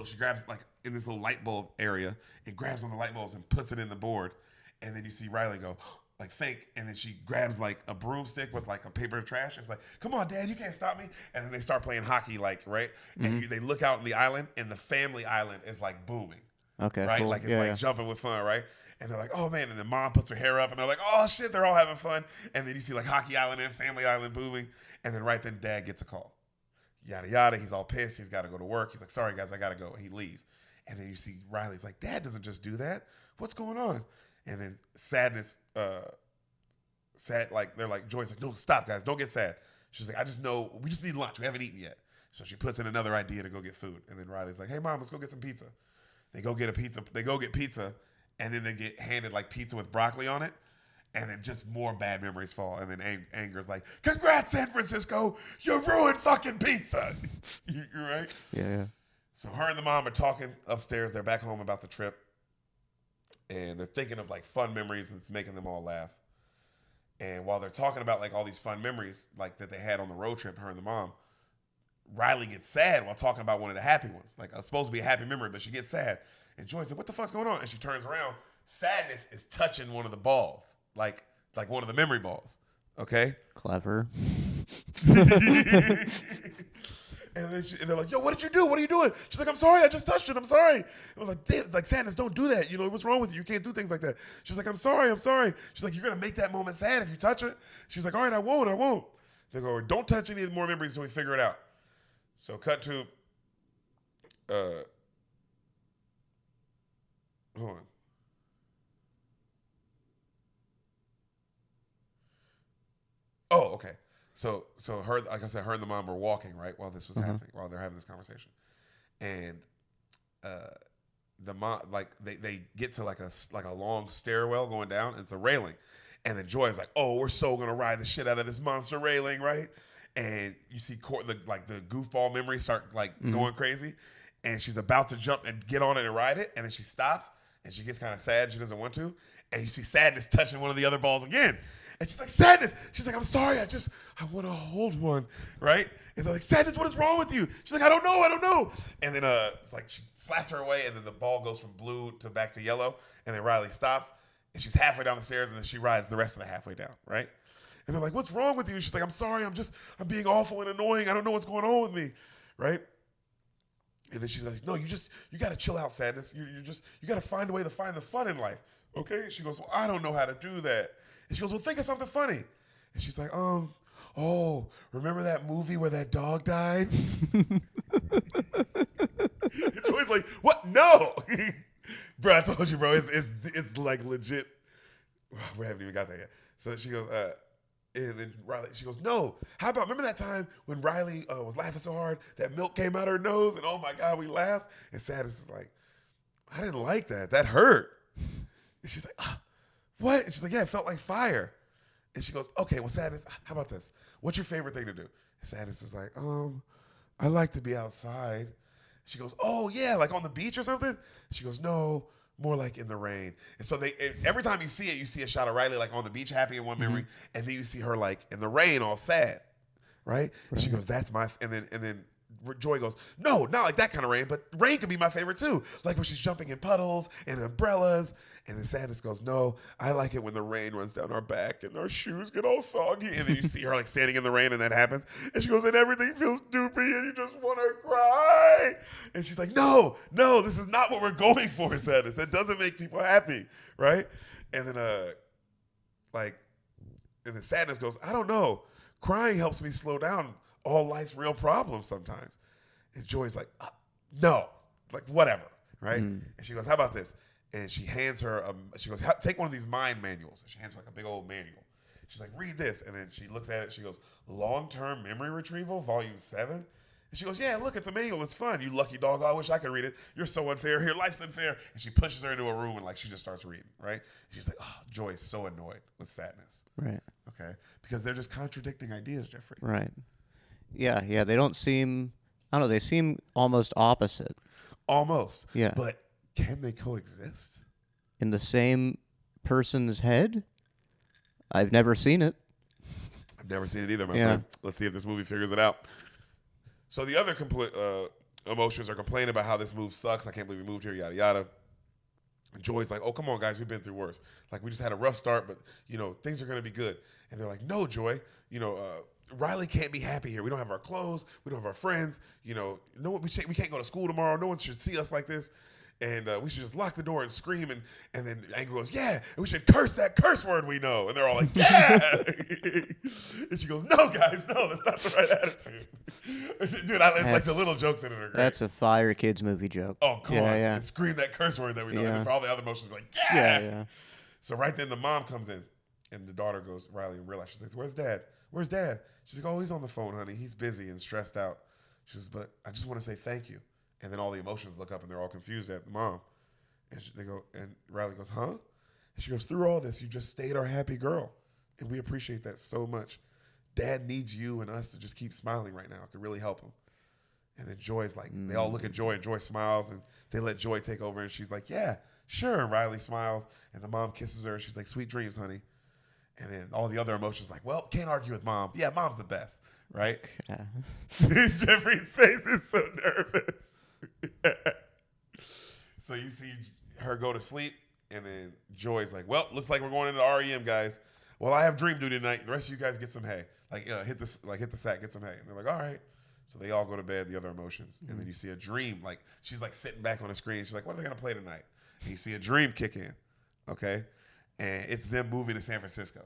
she grabs like in this little light bulb area and grabs one of the light bulbs and puts it in the board. And then you see Riley go, like, think. And then she grabs like a broomstick with like a paper trash. It's like, come on, Dad, you can't stop me. And then they start playing hockey, like, right? And they look out on the island, and the family island is like booming. Okay. Right? Cool. Like it's jumping with fun, right? And they're like, oh man, and then mom puts her hair up and they're like, oh shit, they're all having fun. And then you see like Hockey Island and Family Island booming. And then right then Dad gets a call. Yada yada. He's all pissed. He's got to go to work. He's like, sorry guys, I gotta go. And he leaves. And then you see Riley's like, Dad doesn't just do that. What's going on? And then Sadness, like they're like, Joy's like, no, stop guys, don't get sad. She's like, I just know we just need lunch. We haven't eaten yet. So she puts in another idea to go get food. And then Riley's like, hey mom, let's go get some pizza. They go get pizza, and then they get handed like pizza with broccoli on it, and then just more bad memories fall. And then Anger's like, congrats, San Francisco, you ruined fucking pizza. You're right? Yeah. So her and the mom are talking upstairs. They're back home about the trip, and they're thinking of like fun memories, and it's making them all laugh. And while they're talking about like all these fun memories like that they had on the road trip, her and the mom, Riley gets sad while talking about one of the happy ones. Like, it's supposed to be a happy memory, but she gets sad. And Joy's like, what the fuck's going on? And she turns around. Sadness is touching one of the balls. Like one of the memory balls. Okay? Clever. And they're like, yo, what did you do? What are you doing? She's like, I'm sorry. I just touched it. I'm sorry. And I'm like, damn, like, Sadness, don't do that. What's wrong with you? You can't do things like that. She's like, I'm sorry. She's like, you're going to make that moment sad if you touch it. She's like, all right, I won't. They go, don't touch any more memories until we figure it out. So cut to, hold on. Oh, okay. So her, like I said, her and the mom were walking, right, while this was happening, while they're having this conversation. And the mom, like, they get to like a long stairwell going down, and it's a railing. And then Joy's like, oh, we're so going to ride the shit out of this monster railing, right? And you see the goofball memories start like going crazy, and she's about to jump and get on it and ride it, and then she stops and she gets kind of sad. She doesn't want to, and you see Sadness touching one of the other balls again, and she's like, Sadness. She's like, I'm sorry, I want to hold one, right? And they're like, Sadness, what is wrong with you? She's like, I don't know. And then it's like she slaps her away, and then the ball goes from blue to back to yellow, and then Riley stops, and she's halfway down the stairs, and then she rides the rest of the halfway down, right? And they're like, what's wrong with you? She's like, I'm sorry. I'm being awful and annoying. I don't know what's going on with me. Right? And then she's like, no, you got to chill out, Sadness. You got to find a way to find the fun in life. Okay? And she goes, well, I don't know how to do that. And she goes, well, think of something funny. And she's like, remember that movie where that dog died? And Joy's like, what? No. Bro, I told you, bro, it's like legit. We haven't even got there yet. So she goes, and then Riley, she goes, no. How about, remember that time when Riley was laughing so hard that milk came out her nose, and oh my God, we laughed? And Sadness is like, I didn't like that. That hurt. And she's like, what? And she's like, yeah, it felt like fire. And she goes, okay, well, Sadness, how about this? What's your favorite thing to do? And Sadness is like, I like to be outside. She goes, oh yeah, like on the beach or something? And she goes, no, more like in the rain. And so every time you see it, you see a shot of Riley like on the beach happy in one memory, and then you see her like in the rain all sad, right? And she goes, that's my, and then Joy goes, no, not like that kind of rain, but rain could be my favorite too. Like when she's jumping in puddles and umbrellas. And then Sadness goes, no, I like it when the rain runs down our back and our shoes get all soggy. And then you see her like standing in the rain and that happens. And she goes, and everything feels doopy and you just want to cry. And she's like, no, this is not what we're going for, Sadness. That doesn't make people happy, right? And then and then Sadness goes, I don't know. Crying helps me slow down all life's real problems sometimes. And Joy's like, no, like whatever, right? And she goes, how about this? And she hands her, she goes, take one of these mind manuals. And she hands her like a big old manual. She's like, read this. And then she looks at it. She goes, Long-Term Memory Retrieval, Volume 7. And she goes, yeah, look, it's a manual. It's fun. You lucky dog. I wish I could read it. You're so unfair. Here, life's unfair. And she pushes her into a room and like she just starts reading, right? She's like, oh, Joy's so annoyed with Sadness. Right. Okay? Because they're just contradicting ideas, Jeffrey. Right. Yeah. They don't seem, I don't know, they seem almost opposite. Almost. Yeah. But can they coexist? In the same person's head? I've never seen it. I've never seen it either, my friend. Let's see if this movie figures it out. So the other emotions are complaining about how this move sucks. I can't believe we moved here, yada, yada. And Joy's like, oh, come on, guys. We've been through worse. Like, we just had a rough start, but, things are going to be good. And they're like, no, Joy. Riley can't be happy here. We don't have our clothes. We don't have our friends. We can't go to school tomorrow. No one should see us like this. And we should just lock the door and scream. And then Angry goes, yeah, and we should curse that curse word we know. And they're all like, yeah. And she goes, no, guys, no, that's not the right attitude. Dude, it's like the little jokes in it are great. That's a Fire Kids movie joke. Oh, come on. Yeah. And scream that curse word that we know. Yeah. And for all the other emotions, like, Yeah. So right then the mom comes in. And the daughter goes, Riley, in real life, she's like, where's Dad? Where's Dad? She's like, oh, he's on the phone, honey. He's busy and stressed out. She says, but I just want to say thank you. And then all the emotions look up and they're all confused at the mom. And they go, and Riley goes, huh? And she goes, through all this, you just stayed our happy girl. And we appreciate that so much. Dad needs you and us to just keep smiling right now. It could really help him. And then Joy's like, they all look at Joy and Joy smiles and they let Joy take over. And she's like, yeah, sure. And Riley smiles and the mom kisses her. And she's like, sweet dreams, honey. And then all the other emotions like, well, can't argue with mom. Yeah, mom's the best, right? Yeah. Jeffrey's face is so nervous. So you see her go to sleep, and then Joy's like, well, looks like we're going into REM, guys. Well, I have dream duty tonight. The rest of you guys get some hay. Hit the sack, get some hay. And they're like, all right. So they all go to bed, the other emotions. And then you see a dream, like she's like sitting back on the screen. She's like, what are they going to play tonight? And you see a dream kick in, okay? And it's them moving to San Francisco,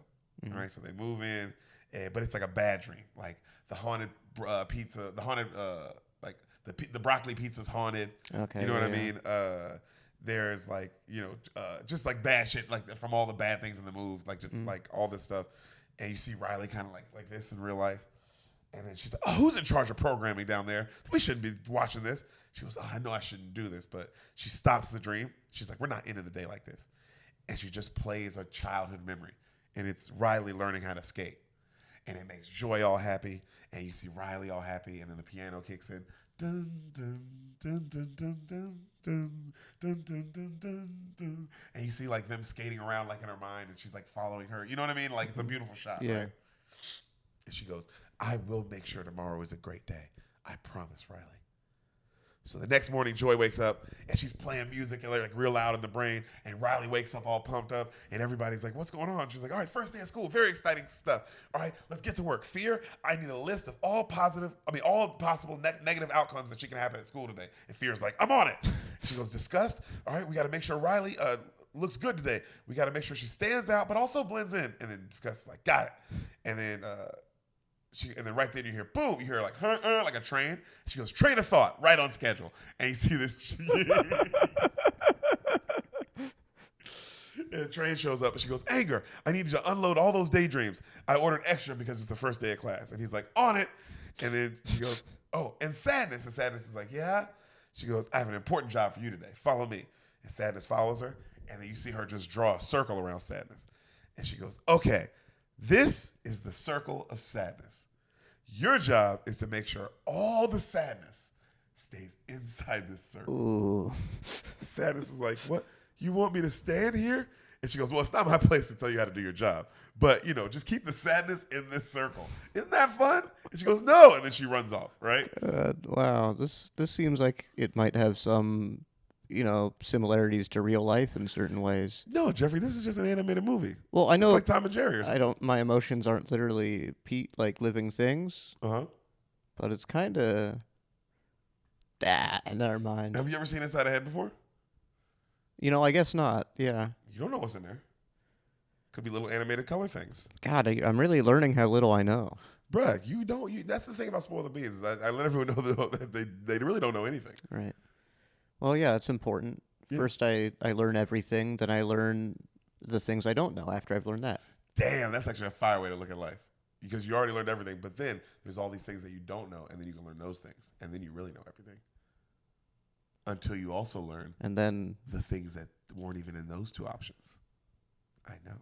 all right? So they move in, but it's like a bad dream. Like the haunted pizza, the broccoli pizza's haunted. Okay. You know what I mean? There's like, just like bad shit, like from all the bad things in the move, like just like all this stuff. And you see Riley kind of like this in real life. And then she's like, oh, who's in charge of programming down there? We shouldn't be watching this. She goes, oh, I know I shouldn't do this. But she stops the dream. She's like, we're not ending the day like this. And she just plays a childhood memory. And it's Riley learning how to skate. And it makes Joy all happy. And you see Riley all happy. And then the piano kicks in. Dun, dun, dun, dun, dun, dun, dun, dun, dun, dun, dun, dun. And you see like them skating around like in her mind. And she's like following her. You know what I mean? Like it's a beautiful shot, right? And she goes, I will make sure tomorrow is a great day. I promise, Riley. So the next morning, Joy wakes up, and she's playing music like real loud in the brain, and Riley wakes up all pumped up, and everybody's like, what's going on? She's like, all right, first day of school, very exciting stuff. All right, let's get to work. Fear, I need a list of all possible negative outcomes that she can have at school today. And Fear's like, I'm on it. She goes, disgust, all right, we got to make sure Riley looks good today. We got to make sure she stands out, but also blends in. And then Disgust is like, got it. And then right then you hear boom, you hear like like a train. She goes, train of thought, right on schedule. And you see this and the train shows up and she goes, Anger, I need you to unload all those daydreams. I ordered extra because it's the first day of class. And he's like, on it. And then she goes, oh, and Sadness. And Sadness is like, yeah. She goes, I have an important job for you today. Follow me. And Sadness follows her. And then you see her just draw a circle around Sadness. And she goes, okay, this is the circle of sadness. Your job is to make sure all the sadness stays inside this circle. Ooh. Sadness is like, what? You want me to stand here And she goes, well, it's not my place to tell you how to do your job. But, just keep the sadness in this circle. Isn't that fun? And she goes, no. And then she runs off, right? Wow. This seems like it might have some, similarities to real life in certain ways. No, Jeffrey, this is just an animated movie. Well, I know. It's like Tom and Jerry or something. My emotions aren't literally like living things. Uh-huh. But it's kind of... never mind. Have you ever seen Inside a Head before? I guess not. Yeah. You don't know what's in there. Could be little animated color things. God, I'm really learning how little I know. Bruh, you don't. That's the thing about Spoil the Beans. Is I let everyone know that they really don't know anything. Right. Well, yeah, it's important. Yeah. First, I learn everything. Then I learn the things I don't know after I've learned that. Damn, that's actually a fire way to look at life. Because you already learned everything. But then there's all these things that you don't know. And then you can learn those things. And then you really know everything. Until you also learn and then the things that weren't even in those two options. I know.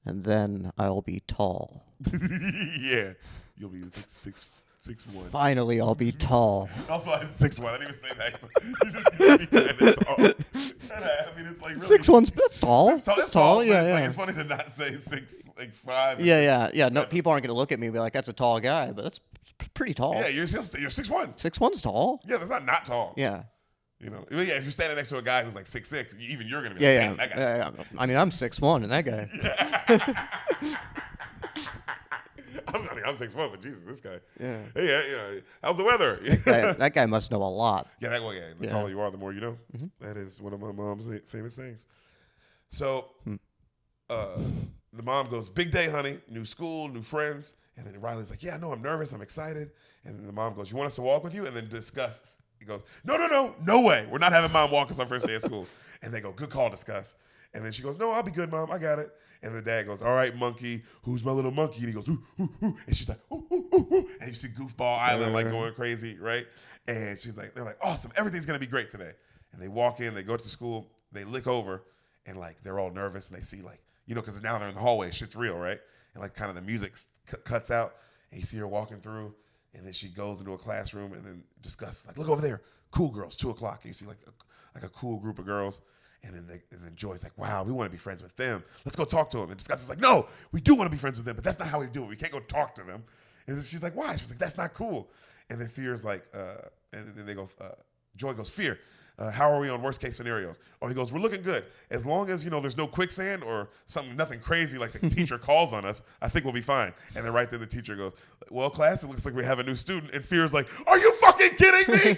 And then I'll be tall. Yeah. You'll be like 6'1". Finally, I'll be tall. Also, I had 6'1". I didn't even say that. You just gonna be that tall. I mean, it's like really 6'1". That's tall. That's tall. Yeah, yeah. It's funny to not say 6'5". Yeah. No, people aren't gonna look at me and be like, "That's a tall guy," but that's pretty tall. Yeah, you're 6'1". 6'1's tall. Yeah, that's not tall. Yeah. If you're standing next to a guy who's like 6'6", even you're gonna be like, that guy's yeah. I mean, I'm 6'1", and that guy. Yeah. I'm 6'1", but Jesus, this guy. Yeah. Hey, how's the weather? that guy must know a lot. Yeah, the taller you are, the more you know. Mm-hmm. That is one of my mom's famous sayings. So, the mom goes, big day, honey. New school, new friends. And then Riley's like, yeah, no, I'm nervous. I'm excited. And then the mom goes, you want us to walk with you? And then discuss. He goes, no way. We're not having mom walk us on first day of school. And they go, good call, discuss. And then she goes, no, I'll be good, Mom. I got it. And the dad goes, all right, monkey. Who's my little monkey? And he goes, ooh, ooh, ooh. And she's like, ooh, ooh, ooh, ooh. And you see Goofball Island like going crazy, right? And they're like, awesome. Everything's going to be great today. And they walk in, they go to school, they lick over, and like they're all nervous. And they see like, because now they're in the hallway. Shit's real, right? And like kind of the music cuts out. And you see her walking through. And then she goes into a classroom and then discusses, like, look over there. Cool girls, 2 o'clock. And you see like a cool group of girls. And then Joy's like, wow, we want to be friends with them. Let's go talk to them. And Discuss is like, no, we do want to be friends with them, but that's not how we do it. We can't go talk to them. And then she's like, why? She's like, that's not cool. And then Fear's like, and then they go, Joy goes, Fear, how are we on worst case scenarios? Or he goes, we're looking good. As long as, there's no quicksand or nothing crazy like the teacher calls on us, I think we'll be fine. And then right then the teacher goes, well, class, it looks like we have a new student. And Fear's like, are you fucking kidding me?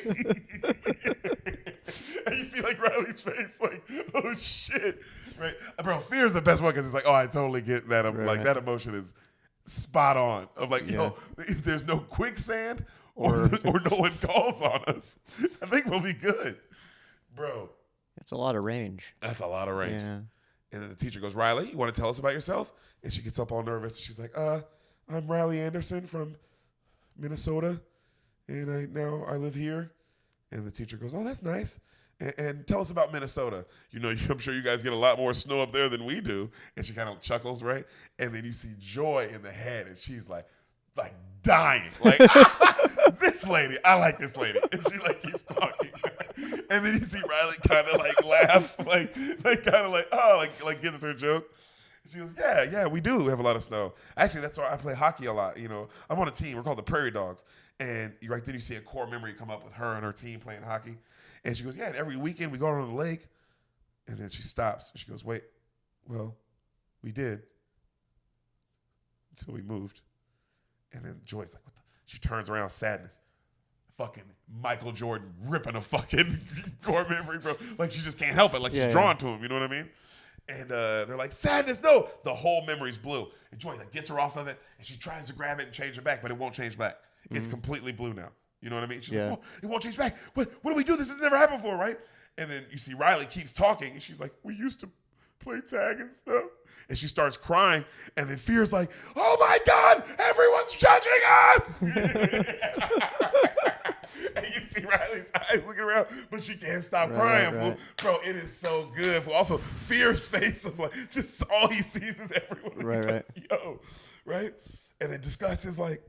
And you see like Riley's face, like, oh shit, right? Bro, Fear's the best one because it's like, oh, I totally get that. I'm like, that emotion is spot on. Of like, if there's no quicksand or no one calls on us, I think we'll be good, bro. That's a lot of range. That's a lot of range. Yeah. And then the teacher goes, Riley, you want to tell us about yourself? And she gets up all nervous. And she's like, I'm Riley Anderson from Minnesota, and I live here. And the teacher goes, oh, that's nice. And tell us about Minnesota. I'm sure you guys get a lot more snow up there than we do. And she kind of chuckles, right? And then you see Joy in the head, and she's like dying. Like, this lady, I like this lady. And she like keeps talking. And then you see Riley kind of like laugh, like kind of like, oh, like gets her joke. She goes, yeah, we do have a lot of snow. Actually, that's why I play hockey a lot. I'm on a team. We're called the Prairie Dogs. And right then you see a core memory come up with her and her team playing hockey. And she goes, yeah, and every weekend we go out on the lake. And then she stops. And she goes, wait, well, we did. Until we moved. And then Joy's like, what the? She turns around, sadness. Fucking Michael Jordan ripping a fucking core memory, bro. Like she just can't help it. Like she's drawn to him, you know what I mean? And they're like, sadness, no. The whole memory's blue. And Joy like gets her off of it. And she tries to grab it and change it back, but it won't change back. It's completely blue now. You know what I mean? She's like, oh, it won't change back. What do we do? This has never happened before, right? And then you see Riley keeps talking, and she's like, we used to play tag and stuff. And she starts crying, and then Fear's like, oh my God, everyone's judging us! And you see Riley's eyes looking around, but she can't stop crying, fool. Bro, it is so good, fool. Also, Fear's face of like, just all he sees is everyone. Right. Like, yo, right? And then Disgust is like,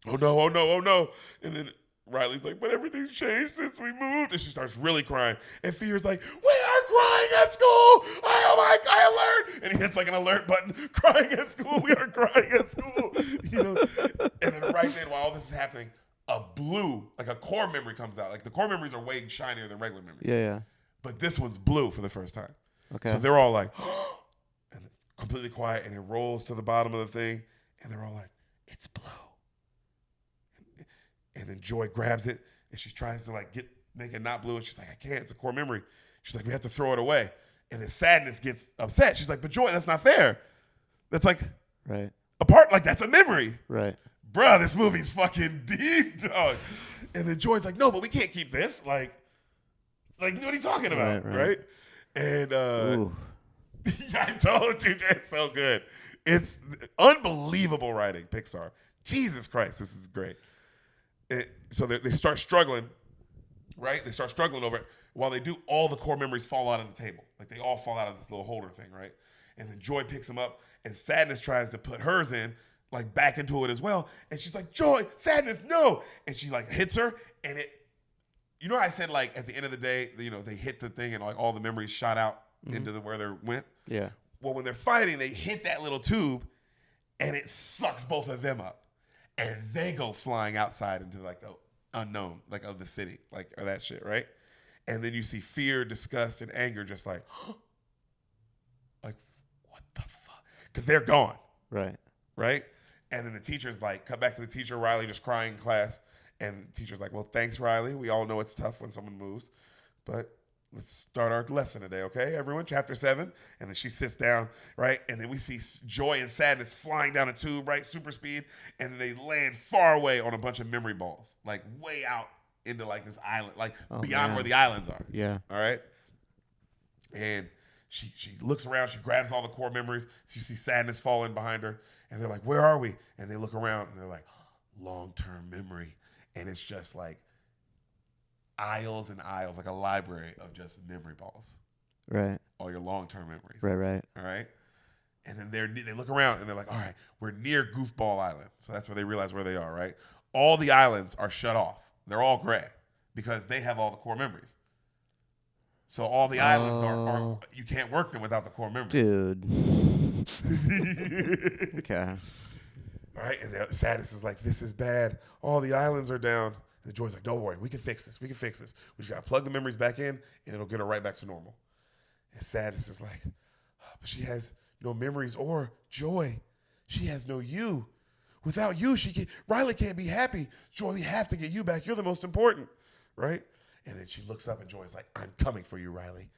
oh no. And then Riley's like, but everything's changed since we moved. And she starts really crying. And Fear's like, we are crying at school. I alert. And he hits like an alert button. Crying at school. We are crying at school. You know. And then right then, while all this is happening, a blue, like a core memory comes out. Like the core memories are way shinier than regular memories. Yeah. But this one's blue for the first time. Okay. So they're all like, and it's completely quiet. And it rolls to the bottom of the thing. And they're all like, it's blue. And then Joy grabs it and she tries to like make it not blue. And she's like, I can't. It's a core memory. She's like, we have to throw it away. And then Sadness gets upset. She's like, but Joy, that's not fair. That's like right. a part, like that's a memory. Right. Bruh, this movie's fucking deep, dog. And then Joy's like, no, but we can't keep this. Like what are you talking about? Right? And I told you, Jay, it's so good. It's unbelievable writing, Pixar. Jesus Christ, this is great. So they start struggling, right? They start struggling over it. While they do, all the core memories fall out of the table. Like they all fall out of this little holder thing, right? And then Joy picks them up, and Sadness tries to put hers in, like back into it as well. And she's like, Joy, Sadness, no! And she like hits her, and you know how I said like at the end of the day, you know, they hit the thing and like all the memories shot out into where they went? Yeah. Well, when they're fighting, they hit that little tube, and it sucks both of them up. And they go flying outside into like the unknown, like of the city, like or that shit, right? And then you see fear, disgust, and anger, just like, like what the fuck? Because they're gone, right? And then the teacher's like, cut back to the teacher, Riley just crying in class, and the teacher's like, well, thanks, Riley. We all know it's tough when someone moves, but let's start our lesson today, okay, everyone? Chapter 7. And then she sits down, right? And then we see Joy and Sadness flying down a tube, right? Super speed. And then they land far away on a bunch of memory balls, like way out into like this island, like beyond where the islands are. Yeah. All right? And she looks around. She grabs all the core memories. So you see Sadness fall in behind her. And they're like, where are we? And they look around and they're like, long-term memory. And it's just like, aisles and aisles, like a library of just memory balls. Right. All your long-term memories. Right. All right. And then they look around and they're like, all right, we're near Goofball Island. So that's where they realize where they are, right? All the islands are shut off. They're all gray because they have all the core memories. So all the islands are you can't work them without the core memories. Dude. Okay. All right. And the Sadness is like, this is bad. All the islands are down. The Joy's like, don't worry, we can fix this. We just got to plug the memories back in, and it'll get her right back to normal. And Sadness is like, but she has no memories or joy. She has no you. Without you, Riley can't be happy. Joy, we have to get you back. You're the most important, right? And then she looks up, and Joy's like, I'm coming for you, Riley,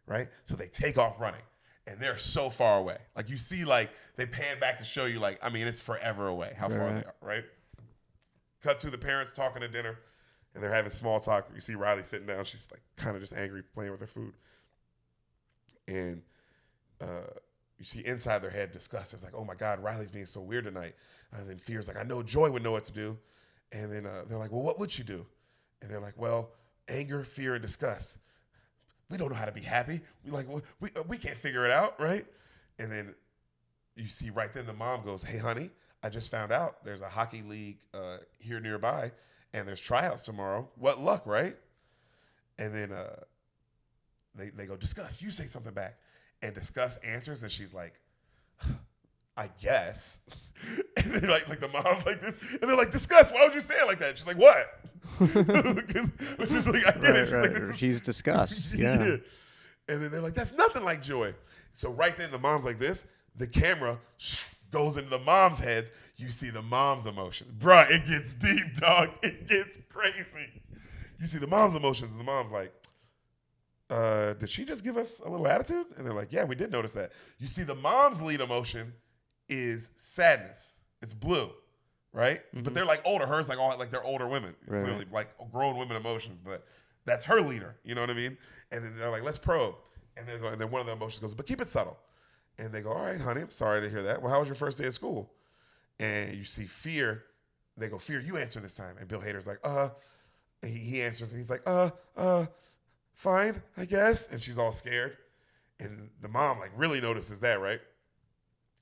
right? So they take off running, and they're so far away. Like you see, like they pan back to show you, like I mean, it's forever away how far they are, right? Cut to the parents talking at dinner, and they're having small talk. You see Riley sitting down. She's like kind of just angry, playing with her food. And you see inside their head disgust. It's like, oh my God, Riley's being so weird tonight. And then Fear's like, I know Joy would know what to do. And then they're like, well, what would she do? And they're like, well, anger, fear, and disgust. We don't know how to be happy. We can't figure it out, right? And then you see right then the mom goes, hey, honey, I just found out there's a hockey league here nearby, and there's tryouts tomorrow. What luck, right? And then they go, Discuss, you say something back. And Discuss answers, and she's like, I guess. And then like the mom's like this, and they're like, Discuss, why would you say it like that? She's like, what? Which is like, I get it. She's like, she's Discuss, yeah. And then they're like, that's nothing like Joy. So right then the mom's like this, the camera goes into the mom's heads. You see the mom's emotions. Bruh, it gets deep, dog. It gets crazy. You see the mom's emotions, and the mom's like, did she just give us a little attitude? And they're like, yeah, we did notice that. You see the mom's lead emotion is sadness. It's blue, right? Mm-hmm. But they're like older. Hers like they're older women. Right. Clearly like grown women emotions, but that's her leader. You know what I mean? And then they're like, let's probe. And then one of the emotions goes, but keep it subtle. And they go, all right, honey, I'm sorry to hear that. Well, how was your first day of school? And you see Fear. They go, Fear, you answer this time. And Bill Hader's like, And he answers, and he's like, fine, I guess. And she's all scared. And the mom, like, really notices that, right?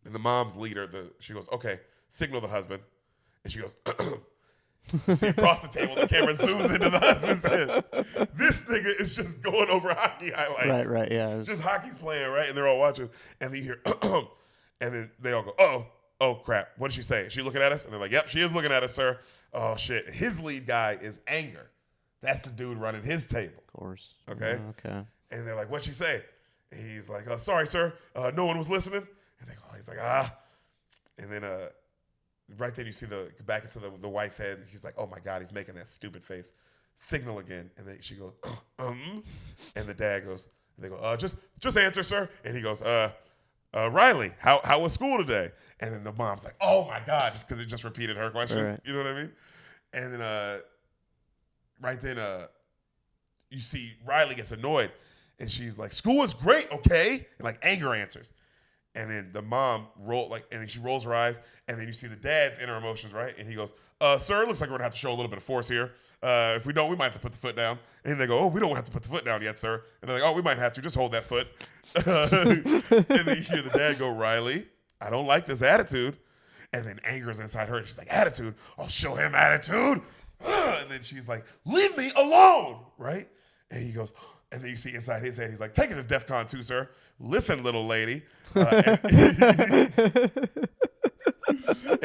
And the mom's leader, she goes, okay, signal the husband. And she goes, You see across the table, the camera zooms into the husband's head. This nigga is just going over hockey highlights. Right, yeah. Just hockey's playing, right? And they're all watching. And then you hear, and then they all go, oh, crap. What did she say? Is she looking at us? And they're like, yep, she is looking at us, sir. Oh, shit. His lead guy is Anger. That's the dude running his table. Of course. Okay? Okay. And they're like, what'd she say? And he's like, sorry, sir. No one was listening. And he's like, And then right then you see back into the wife's head. He's like, oh, my God, he's making that stupid face. Signal again. And then she goes, And the dad goes, and they go, just answer, sir. And he goes, Riley, how was school today? And then the mom's like, oh, my God, just because it just repeated her question. Right. You know what I mean? And then right then you see Riley gets annoyed. And she's like, school is great, okay? And like Anger answers. And then the mom and then she rolls her eyes. And then you see the dad's inner emotions, right? And he goes, sir, it looks like we're going to have to show a little bit of force here. If we don't, we might have to put the foot down. And they go, oh, we don't have to put the foot down yet, sir. And they're like, oh, we might have to. Just hold that foot. And then you hear the dad go, Riley, I don't like this attitude. And then Anger's inside her. And she's like, attitude? I'll show him attitude. And then she's like, leave me alone, right? And he goes, and then you see inside his head, he's like, take it to DEFCON 2, sir. Listen, little lady. And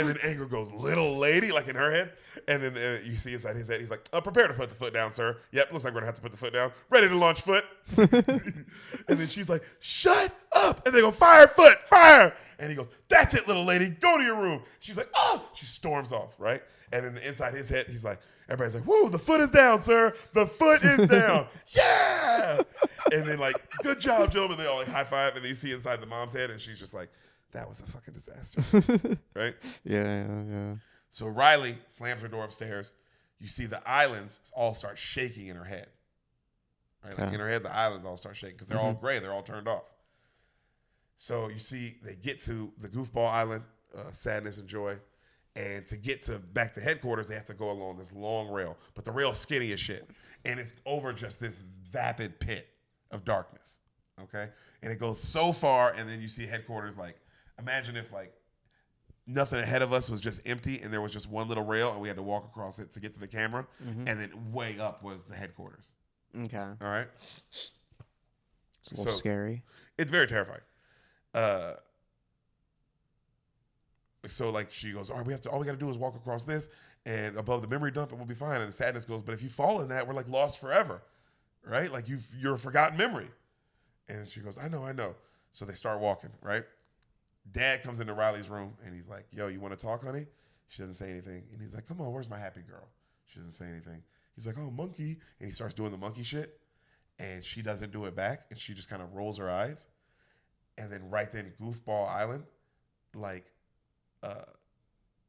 then Anger goes, little lady, like in her head. And then you see inside his head, he's like, prepare to put the foot down, sir. Yep, looks like we're going to have to put the foot down. Ready to launch foot. And then she's like, shut up. And they go, fire foot, fire. And he goes, that's it, little lady. Go to your room. She's like, oh. She storms off, right? And then inside his head, he's like, everybody's like, woo, the foot is down, sir. The foot is down. Yeah. And then like, good job, gentlemen. They all like high five. And then you see inside the mom's head, and she's just like, that was a fucking disaster. Right? Yeah. So Riley slams her door upstairs. You see the islands all start shaking in her head. Right? Like in her head, the islands all start shaking because they're all gray. They're all turned off. So you see they get to the goofball island, sadness and joy. And to get back to headquarters, they have to go along this long rail. But the rail's skinny as shit. And it's over just this vapid pit of darkness. Okay? And it goes so far, and then you see headquarters like, imagine if like nothing ahead of us was just empty and there was just one little rail and we had to walk across it to get to the camera. And then way up was the headquarters. Okay. All right? It's a little scary. It's very terrifying. So like she goes, all right, all we got to do is walk across this and above the memory dump and we'll be fine. And the sadness goes, but if you fall in that, we're like lost forever, right? Like you're a forgotten memory. And she goes, I know. So they start walking, right? Dad comes into Riley's room and he's like, yo, you want to talk, honey? She doesn't say anything. And he's like, come on, where's my happy girl? She doesn't say anything. He's like, oh, monkey. And he starts doing the monkey shit. And she doesn't do it back. And she just kind of rolls her eyes. And then right then, Goofball Island, like,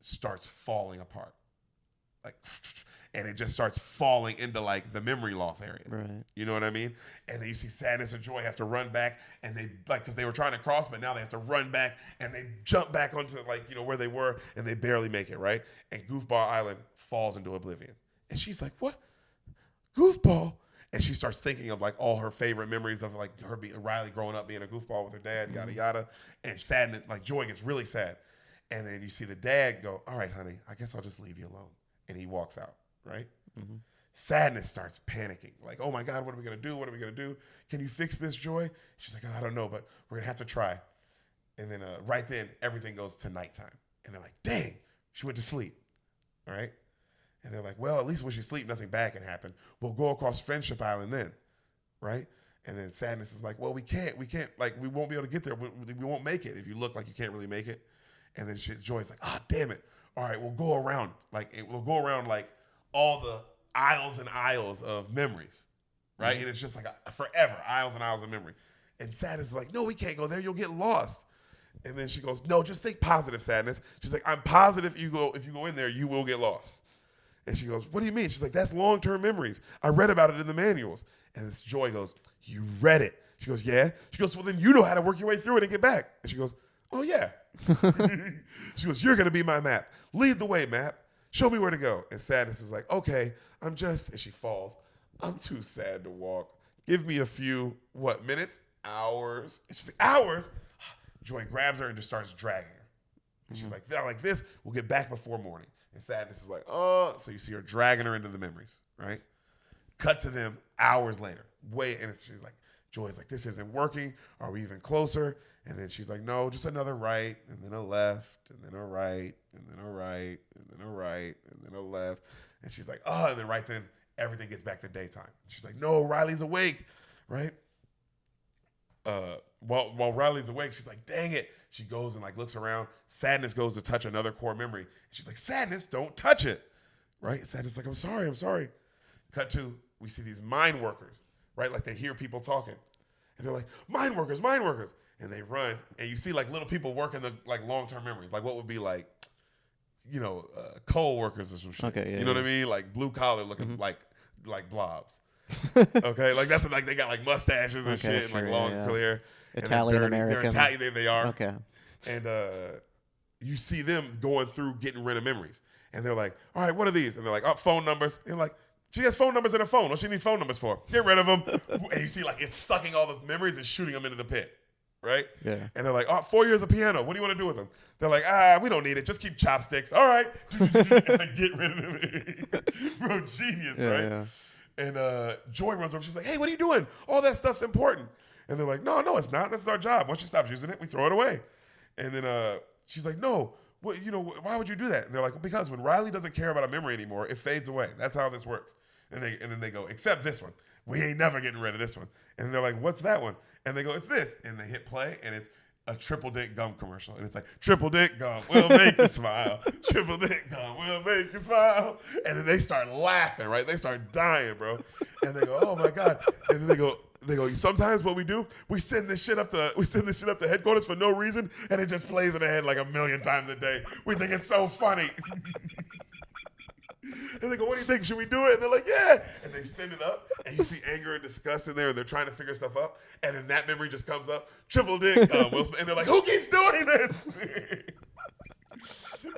starts falling apart. Like, and it just starts falling into like the memory loss area. Right. You know what I mean? And then you see sadness and joy have to run back and they like, because they were trying to cross, but now they have to run back and they jump back onto like, you know, where they were and they barely make it, right? And Goofball Island falls into oblivion. And she's like, what? Goofball? And she starts thinking of like all her favorite memories of like her Riley growing up being a goofball with her dad, yada, yada. And sadness, like joy gets really sad. And then you see the dad go, all right, honey, I guess I'll just leave you alone. And he walks out, right? Mm-hmm. Sadness starts panicking. Like, oh my God, what are we going to do? What are we going to do? Can you fix this, Joy? She's like, I don't know, but we're going to have to try. And then right then, everything goes to nighttime. And they're like, dang, she went to sleep, all right? And they're like, well, at least when she sleep, nothing bad can happen. We'll go across Friendship Island then, right? And then Sadness is like, well, we can't, like, we won't be able to get there. We won't make it if you look like you can't really make it. And then Joy's like, damn it. All right, we'll go around like all the aisles and aisles of memories, right? Mm-hmm. And it's just like forever, aisles and aisles of memory. And Sadness is like, no, we can't go there. You'll get lost. And then she goes, no, just think positive, Sadness. She's like, I'm positive if you go in there, you will get lost. And she goes, what do you mean? She's like, that's long-term memories. I read about it in the manuals. And this Joy goes, you read it? She goes, yeah. She goes, well, then you know how to work your way through it and get back. And she goes, oh, yeah. She goes, you're going to be my map. Lead the way, map. Show me where to go. And Sadness is like, okay, and she falls. I'm too sad to walk. Give me a few, minutes? Hours? And she's like, hours? Joy grabs her and just starts dragging her. And she's like, they're like this, we'll get back before morning. And Sadness is like, oh. So you see her dragging her into the memories, right? Cut to them hours later. And she's like, Joy's like, this isn't working. Are we even closer? And then she's like, no, just another right, and then a left, and then a right, and then a right, and then a right, and then a left. And she's like, oh, and then right then, everything gets back to daytime. She's like, no, Riley's awake, right? While Riley's awake, she's like, dang it. She goes and like looks around. Sadness goes to touch another core memory. And she's like, Sadness, don't touch it, right? Sadness is like, I'm sorry. Cut to, we see these mine workers, right? Like they hear people talking. And they're like, mine workers. And they run, and you see like little people working the like long-term memories. Like what would be like, coal workers or some shit. Okay, yeah, you know what I mean? Like blue collar looking like blobs. Okay, like that's like they got like mustaches and shit, sure, and like long clear. Italian American. They're Italian. They are. Okay. And you see them going through getting rid of memories, and they're like, all right, what are these? And they're like, oh, phone numbers. And like, she has phone numbers in her phone. What she need phone numbers for? Get rid of them. And you see like it's sucking all the memories and shooting them into the pit. Right? Yeah. And they're like, oh, 4 years of piano. What do you want to do with them? They're like, we don't need it. Just keep chopsticks. All right. And like, get rid of them. Bro, genius, right? Yeah. And Joy runs over. She's like, hey, what are you doing? All that stuff's important. And they're like, no, it's not. This is our job. Once she stops using it, we throw it away. And then she's like, no, why would you do that? And they're like, well, because when Riley doesn't care about a memory anymore, it fades away. That's how this works. And then they go, except this one. We ain't never getting rid of this one. And they're like, what's that one? And they go, it's this. And they hit play, and it's a triple dick gum commercial. And it's like, triple dick gum will make you smile. Triple dick gum will make you smile. And then they start laughing, right? They start dying, bro. And they go, oh my God. And then they go, sometimes what we do, we send this shit up to headquarters for no reason, and it just plays in the head like 1,000,000 times a day. We think it's so funny. And they go, what do you think? Should we do it? And they're like, yeah. And they send it up, and you see anger and disgust in there, and they're trying to figure stuff up. And then that memory just comes up, triple dick, Will Smith. And they're like, who keeps doing this?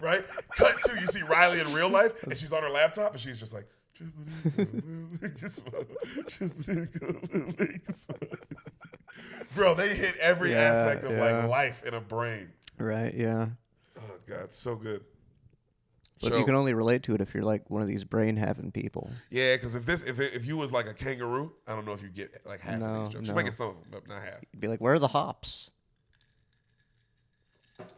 Right? Cut to, you see Riley in real life, and she's on her laptop, and she's just like, triple dick, will make you smile. Triple dick, will make you smile. Bro, they hit every aspect of like life in a brain. Right, yeah. Oh, God, so good. But you can only relate to it if you're like one of these brain having people. Yeah, because if you was like a kangaroo, I don't know if you get like half of these jokes. You might get some of them, but not half. You'd be like, where are the hops?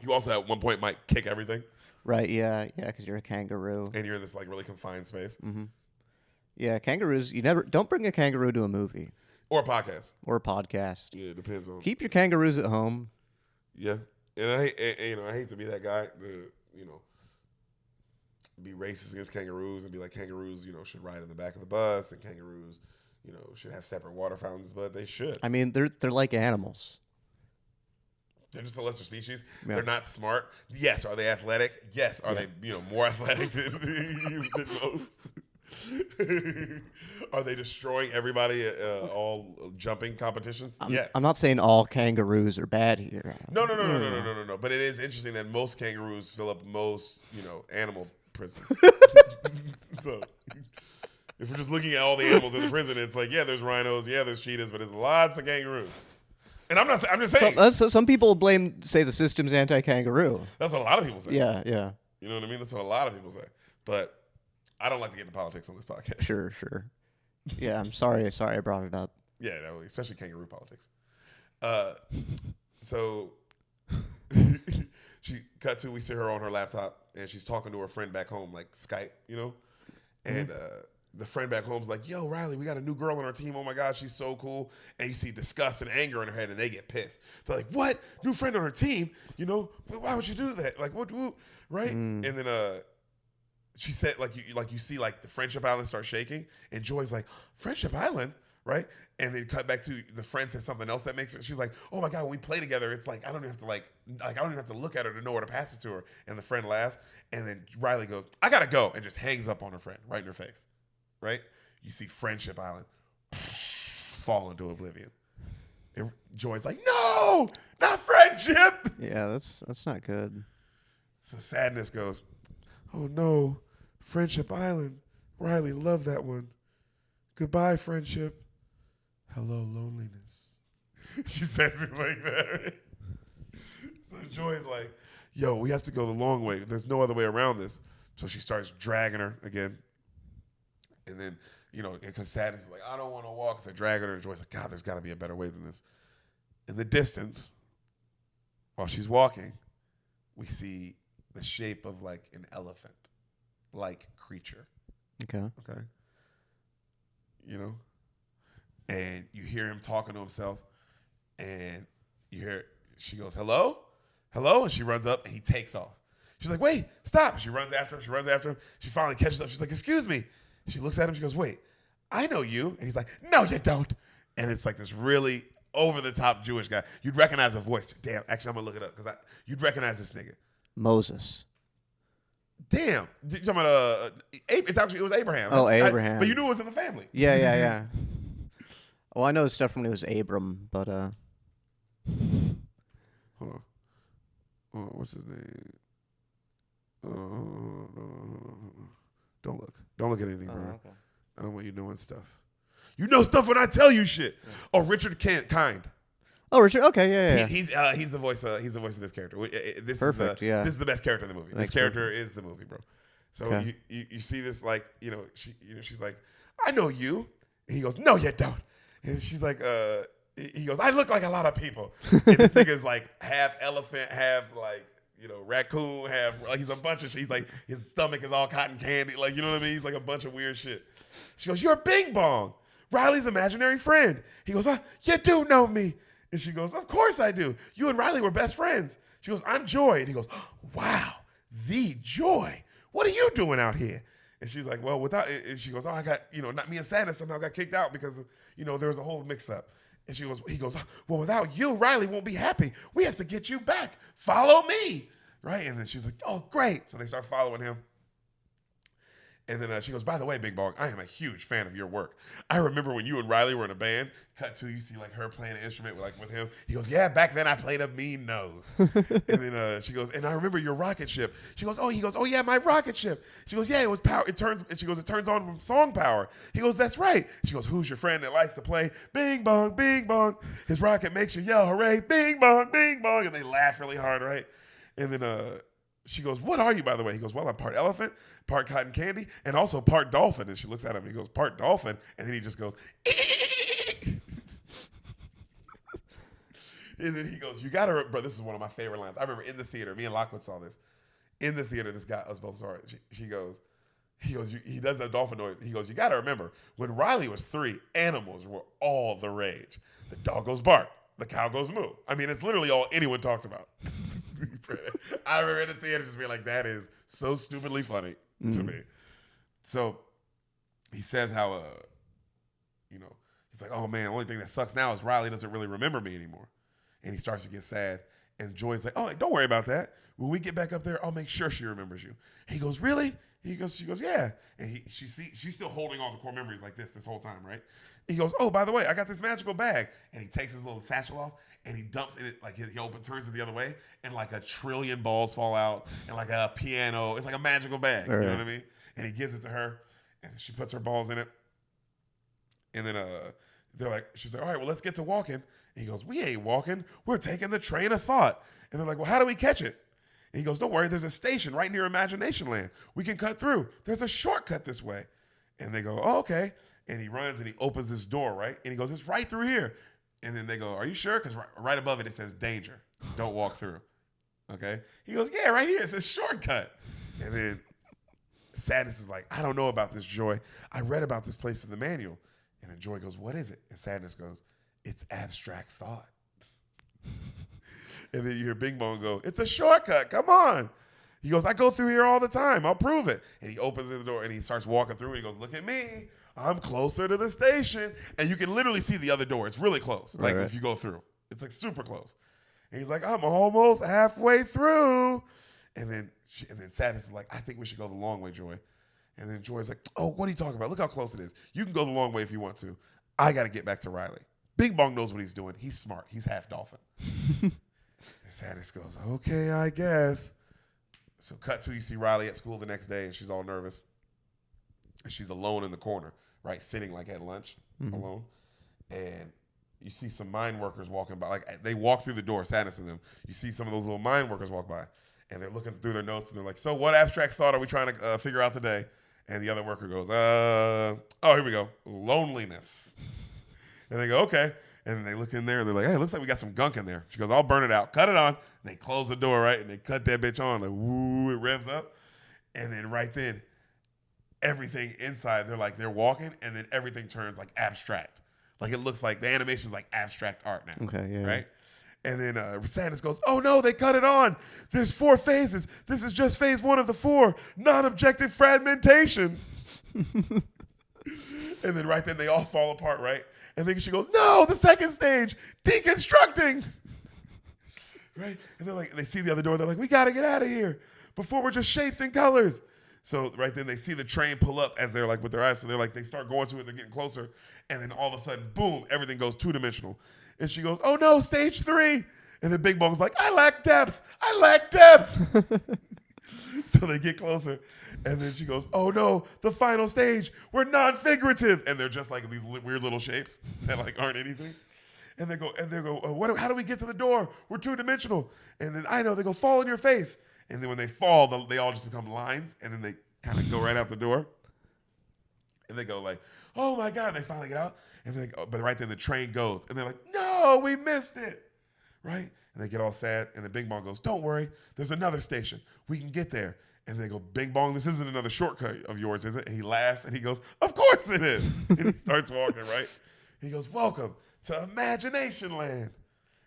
You also at one point might kick everything. Right, yeah, because you're a kangaroo. And you're in this like really confined space. Mm-hmm. Yeah, kangaroos, don't bring a kangaroo to a movie. Or a podcast. Or a podcast. Yeah, it depends on. Keep your kangaroos at home. Yeah. And I hate to be that guy, be racist against kangaroos and be like kangaroos, should ride in the back of the bus, and kangaroos, should have separate water fountains, but they should. I mean, they're like animals. They're just a lesser species. Yeah. They're not smart. Yes. Are they athletic? Yes. Are they more athletic than most? Are they destroying everybody at all jumping competitions? Yes. I'm not saying all kangaroos are bad here. No. But it is interesting that most kangaroos fill up most, animal prisons. So if we're just looking at all the animals in the prison, it's like, yeah, there's rhinos, yeah, there's cheetahs, but there's lots of kangaroos. And I'm just saying. Some people say the system's anti-kangaroo. That's what a lot of people say. Yeah. You know what I mean? That's what a lot of people say. But I don't like to get into politics on this podcast. Sure. Yeah, I'm sorry I brought it up. Yeah, no, especially kangaroo politics. So we see her on her laptop, and she's talking to her friend back home, like Skype, and the friend back home's like, yo, Riley, we got a new girl on our team. Oh my God, she's so cool. And you see disgust and anger in her head, and they get pissed. They're like, what? New friend on her team? Why would you do that? Like, what? Right? And then she said, you see like the Friendship Island start shaking, and Joy's like, Friendship Island? Right? And then cut back to the friend says something else that makes her. She's like, "Oh my God, when we play together, it's like I don't even have to look at her to know where to pass it to her." And the friend laughs, and then Riley goes, "I gotta go," and just hangs up on her friend right in her face. Right? You see Friendship Island fall into oblivion. And Joy's like, "No, not friendship." Yeah, that's not good. So Sadness goes, "Oh no, Friendship Island. Riley, love that one. Goodbye, friendship. Hello, loneliness." She says it like that. Right? So Joy's like, yo, we have to go the long way. There's no other way around this. So she starts dragging her again. And then, because Sadness is like, I don't want to walk. They're dragging her. And Joy's like, God, there's got to be a better way than this. In the distance, while she's walking, we see the shape of like an elephant-like creature. Okay. And you hear him talking to himself. And she goes, hello? Hello? And she runs up and he takes off. She's like, wait, stop. And she runs after him. She finally catches up. She's like, excuse me. She looks at him. She goes, wait, I know you. And he's like, no, you don't. And it's like this really over-the-top Jewish guy. You'd recognize the voice. Damn, actually, I'm going to look it up because you'd recognize this nigga. Moses. Damn. You're talking about, it was Abraham. Oh, Abraham. But you knew it was in the family. Yeah. Well, I know his stuff when it was Abram, but Hold on. What's his name? Don't look. Don't look at anything, bro. okay. I don't want you knowing stuff. You know stuff when I tell you shit. Yeah. Oh, Richard Kind. Oh, Richard. Okay, yeah. He's the voice. He's the voice of this character. Perfect. This is the best character in the movie. This character is the movie, bro. So okay. you see this like she's like, I know you. And he goes, no, you don't. And she's like, he goes, I look like a lot of people. And this nigga is like half elephant, half like, raccoon, half like he's a bunch of shit. He's like, his stomach is all cotton candy. Like, you know what I mean? He's like a bunch of weird shit. She goes, you're Bing Bong, Riley's imaginary friend. He goes, you do know me. And she goes, of course I do. You and Riley were best friends. She goes, I'm Joy. And he goes, wow, the Joy. What are you doing out here? And she's like, well, and she goes, I got, not me and Saddest somehow got kicked out because, there was a whole mix up. And he goes, well, without you, Riley won't be happy. We have to get you back. Follow me. Right? And then she's like, oh, great. So they start following him. And then she goes, by the way, Bing Bong, I am a huge fan of your work. I remember when you and Riley were in a band. Cut to, you see like her playing an instrument with him. He goes, yeah, back then I played a mean nose. And then she goes, and I remember your rocket ship. He goes, oh yeah, my rocket ship. She goes, yeah, it was power. It turns on from song power. He goes, that's right. She goes, who's your friend that likes to play Bing Bong, Bing Bong? His rocket makes you yell, hooray, Bing Bong, Bing Bong. And they laugh really hard, right? And then she goes, what are you, by the way? He goes, well, I'm part elephant, part cotton candy, and also part dolphin. And she looks at him and he goes, part dolphin. And then he just goes, and then he goes, you got to, bro, this is one of my favorite lines. I remember in the theater, me and Lockwood saw this. In the theater, this guy, us both saw it. He goes, he does that dolphin noise. He goes, you got to remember, when Riley was 3, animals were all the rage. The dog goes bark. The cow goes moo. I mean, it's literally all anyone talked about. I remember in the theater just being like, that is so stupidly funny to me. So he says how, he's like, oh man, the only thing that sucks now is Riley doesn't really remember me anymore. And he starts to get sad. And Joy's like, oh, don't worry about that. When we get back up there, I'll make sure she remembers you. He goes, really? She goes, yeah. And she's still holding all the core memories like this whole time, right? He goes, oh, by the way, I got this magical bag. And he takes his little satchel off and he dumps in it, like he turns it the other way, and like a trillion balls fall out, and like a piano. It's like a magical bag. Right. You know what I mean? And he gives it to her, and she puts her balls in it. And then she's like, all right, well, let's get to walking. And he goes, we ain't walking. We're taking the train of thought. And they're like, well, how do we catch it? And he goes, don't worry, there's a station right near Imagination Land. We can cut through. There's a shortcut this way. And they go, oh, okay. And he runs and he opens this door, right? And he goes, it's right through here. And then they go, are you sure? Because right above it says danger. Don't walk through. Okay? He goes, yeah, right here. It says shortcut. And then Sadness is like, I don't know about this, Joy. I read about this place in the manual. And then Joy goes, what is it? And Sadness goes, it's abstract thought. And then you hear Bing Bong go, it's a shortcut. Come on. He goes, I go through here all the time. I'll prove it. And he opens the door and he starts walking through. And he goes, look at me. I'm closer to the station. And you can literally see the other door. It's really close. Like if you go through. It's like super close. And he's like, I'm almost halfway through. And then Sadness is like, I think we should go the long way, Joy. And then Joy's like, oh, what are you talking about? Look how close it is. You can go the long way if you want to. I got to get back to Riley. Bing Bong knows what he's doing. He's smart. He's half dolphin. And Sadness goes, okay, I guess. So cut to, you see Riley at school the next day, and she's all nervous. And she's alone in the corner, right, sitting like at lunch, alone. And you see some mine workers walking by. Like, they walk through the door, Sadness and them. You see some of those little mine workers walk by. And they're looking through their notes, and they're like, so what abstract thought are we trying to figure out today? And the other worker goes, oh, here we go. Loneliness. And they go, okay. And they look in there, and they're like, hey, it looks like we got some gunk in there. She goes, I'll burn it out. Cut it on. And they close the door, right? And they cut that bitch on. Like, woo, it revs up. And then right then, everything inside, they're walking, and then everything turns like abstract. Like it looks like the animation's like abstract art now. Okay, yeah. Right? And then Saddest goes, oh no, they cut it on. There's 4 phases. This is just phase 1 of the 4. Non-objective fragmentation. And then right then they all fall apart, right? And then she goes, no, the second stage, deconstructing. Right? And they're like, they see the other door. They're like, we got to get out of here before we're just shapes and colors. So right then they see the train pull up as they're like with their eyes. So they're like, they start going to it. They're getting closer. And then all of a sudden, boom, everything goes 2-dimensional. And she goes, oh no, stage 3. And then Bing Bong's like, I lack depth. I lack depth. So they get closer. And then she goes, oh no, the final stage. We're non-figurative. And they're just like these weird little shapes that like aren't anything. And they go, how do we get to the door? We're 2-dimensional. And then they go, fall on your face. And then when they fall, they all just become lines. And then they kind of go right out the door. And they go like, oh my God. They finally get out. And they go, but right then the train goes. And they're like, no, we missed it. Right? And they get all sad. And then Bing Bong goes, don't worry. There's another station. We can get there. And they go, Bing Bong, this isn't another shortcut of yours, is it? And he laughs and he goes, of course it is. And he starts walking, right? He goes, welcome to Imagination Land.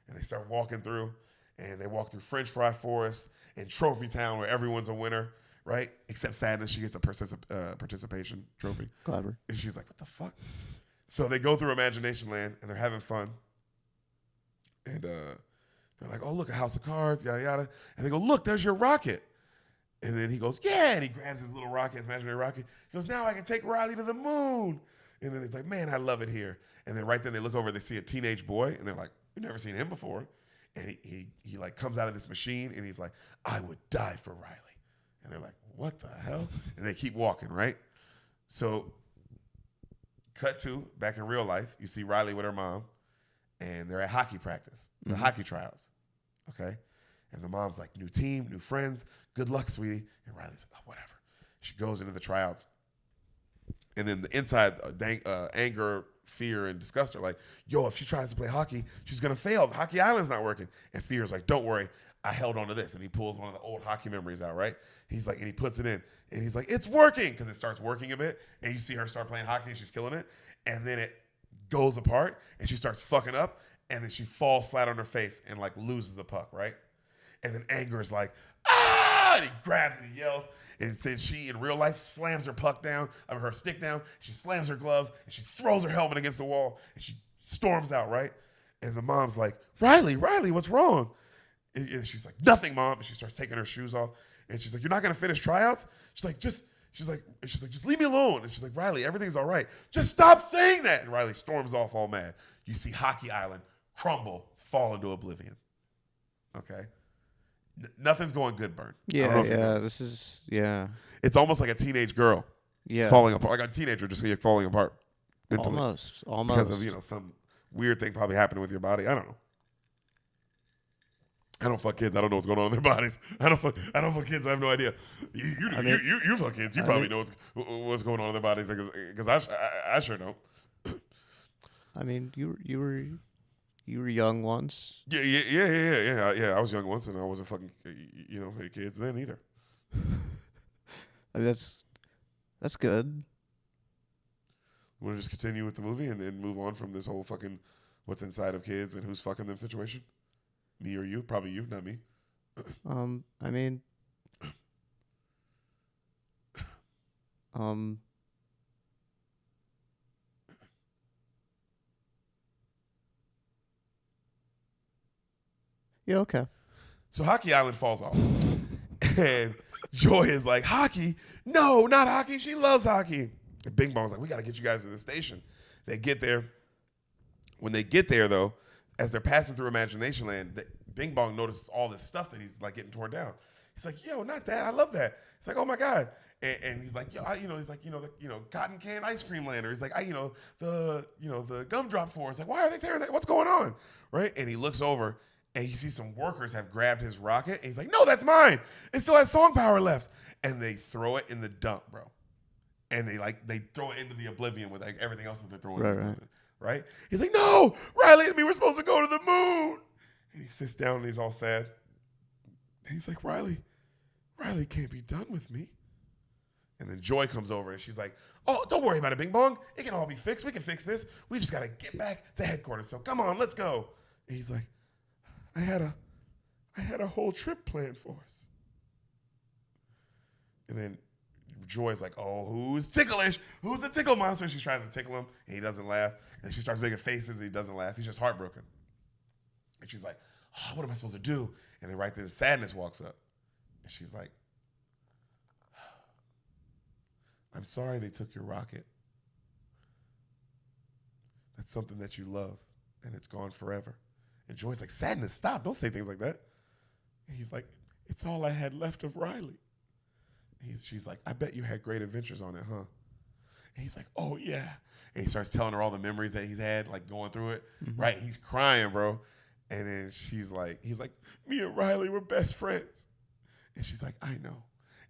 And they start walking through. And they walk through French Fry Forest and Trophy Town where everyone's a winner, right? Except Sadness, she gets a participation trophy. Clever. And she's like, what the fuck? So they go through Imagination Land and they're having fun. And they're like, oh, look, a house of cards, yada, yada. And they go, look, there's your rocket. And then he goes, yeah. And he grabs his little rocket, his imaginary rocket. He goes, now I can take Riley to the moon. And then he's like, man, I love it here. And then right then they look over, they see a teenage boy. And they're like, we've never seen him before. And he like comes out of this machine and he's like, I would die for Riley. And they're like, what the hell? And they keep walking, right? So cut to back in real life, you see Riley with her mom and they're at hockey practice, the hockey tryouts. Okay. And the mom's like, new team, new friends. Good luck, sweetie. And Riley's like, oh, whatever. She goes into the tryouts. And then the inside anger, fear, and disgust are like, yo, if she tries to play hockey, she's going to fail. The hockey island's not working. And Fear's like, don't worry. I held on to this. And he pulls one of the old hockey memories out, right? He's like, and he puts it in. And he's like, it's working. Because it starts working a bit. And you see her start playing hockey and she's killing it. And then it goes apart and she starts fucking up. And then she falls flat on her face and like loses the puck, right? And then Anger is like, ah! And he grabs and he yells. And then she, in real life, slams her puck down, her stick down. She slams her gloves and she throws her helmet against the wall and she storms out, right? And the mom's like, Riley, what's wrong? And she's like, nothing, Mom. And she starts taking her shoes off. And she's like, you're not gonna finish tryouts? She's like, just leave me alone. And she's like, Riley, everything's all right. Just stop saying that. And Riley storms off all mad. You see Hockey Island crumble, fall into oblivion. Okay. Nothing's going good, Bern. Yeah. This is It's almost like a teenage girl. Yeah. Falling apart, like a teenager just falling apart. Mentally. Almost. Because of some weird thing probably happening with your body. I don't know. I don't fuck kids. I don't know what's going on in their bodies. I don't fuck kids. I have no idea. You fuck kids. You probably know what's going on in their bodies because I sure don't. I mean, you were young once. Yeah. I was young once, and I wasn't fucking kids then either. I mean, that's good. Want to just continue with the movie and move on from this whole fucking what's inside of kids and who's fucking them situation? Me or you? Probably you, not me. I mean, yeah, okay. So Hockey Island falls off. And Joy is like, hockey? No, not hockey. She loves hockey. And Bing Bong's like, we got to get you guys to the station. They get there. When they get there, though, as they're passing through Imagination Land, Bing Bong notices all this stuff that he's like getting torn down. He's like, yo, not that. I love that. It's like, oh my God. And he's like, yo, cotton can ice cream land. Or he's like, the gumdrop forest. Like, why are they tearing that? What's going on? Right? And he looks over And you see some workers have grabbed his rocket, and he's like, "No, that's mine. It still has song power left." And they throw it in the dump, bro. And they throw it into the oblivion with like everything else that they're throwing. Right? He's like, "No, Riley and me were supposed to go to the moon." And he sits down and he's all sad. And he's like, Riley can't be done with me. And then Joy comes over and she's like, "Oh, don't worry about it, Bing Bong. It can all be fixed. We can fix this. We just got to get back to headquarters. So come on, let's go." And he's like, I had a whole trip planned for us. And then Joy's like, "Oh, who's ticklish? Who's the tickle monster?" She tries to tickle him, and he doesn't laugh. And she starts making faces, and he doesn't laugh. He's just heartbroken. And she's like, "Oh, what am I supposed to do?" And then right there, the sadness walks up. And she's like, "I'm sorry they took your rocket. That's something that you love, and it's gone forever." And Joy's like, "Sadness, stop. Don't say things like that." And he's like, "It's all I had left of Riley." She's like, "I bet you had great adventures on it, huh?" And he's like, "Oh, yeah." And he starts telling her all the memories that he's had, like going through it. Mm-hmm. Right? He's crying, bro. And then he's like, "Me and Riley were best friends." And she's like, "I know."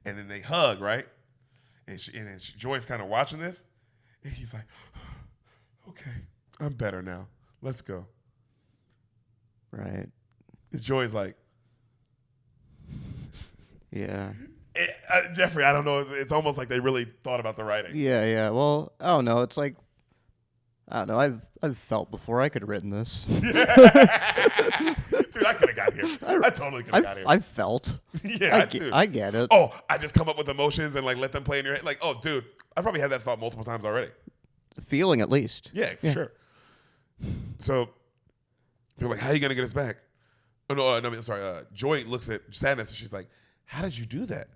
And then they hug, right? And then Joy's kind of watching this. And he's like, "Okay, I'm better now. Let's go." Right. And Joy's like, yeah. Jeffrey, I don't know. It's almost like they really thought about the writing. Yeah. Well, I don't know. It's like, I don't know. I've felt before. I could have written this. Dude, I could have got here. I totally could have got here. I've felt. Yeah, I get it. Oh, I just come up with emotions and like let them play in your head. Like, oh, dude, I probably had that thought multiple times already. The feeling, at least. Yeah, for sure. So they're like, "How are you gonna get us back?" Oh no, sorry. Joy looks at Sadness and she's like, "How did you do that?"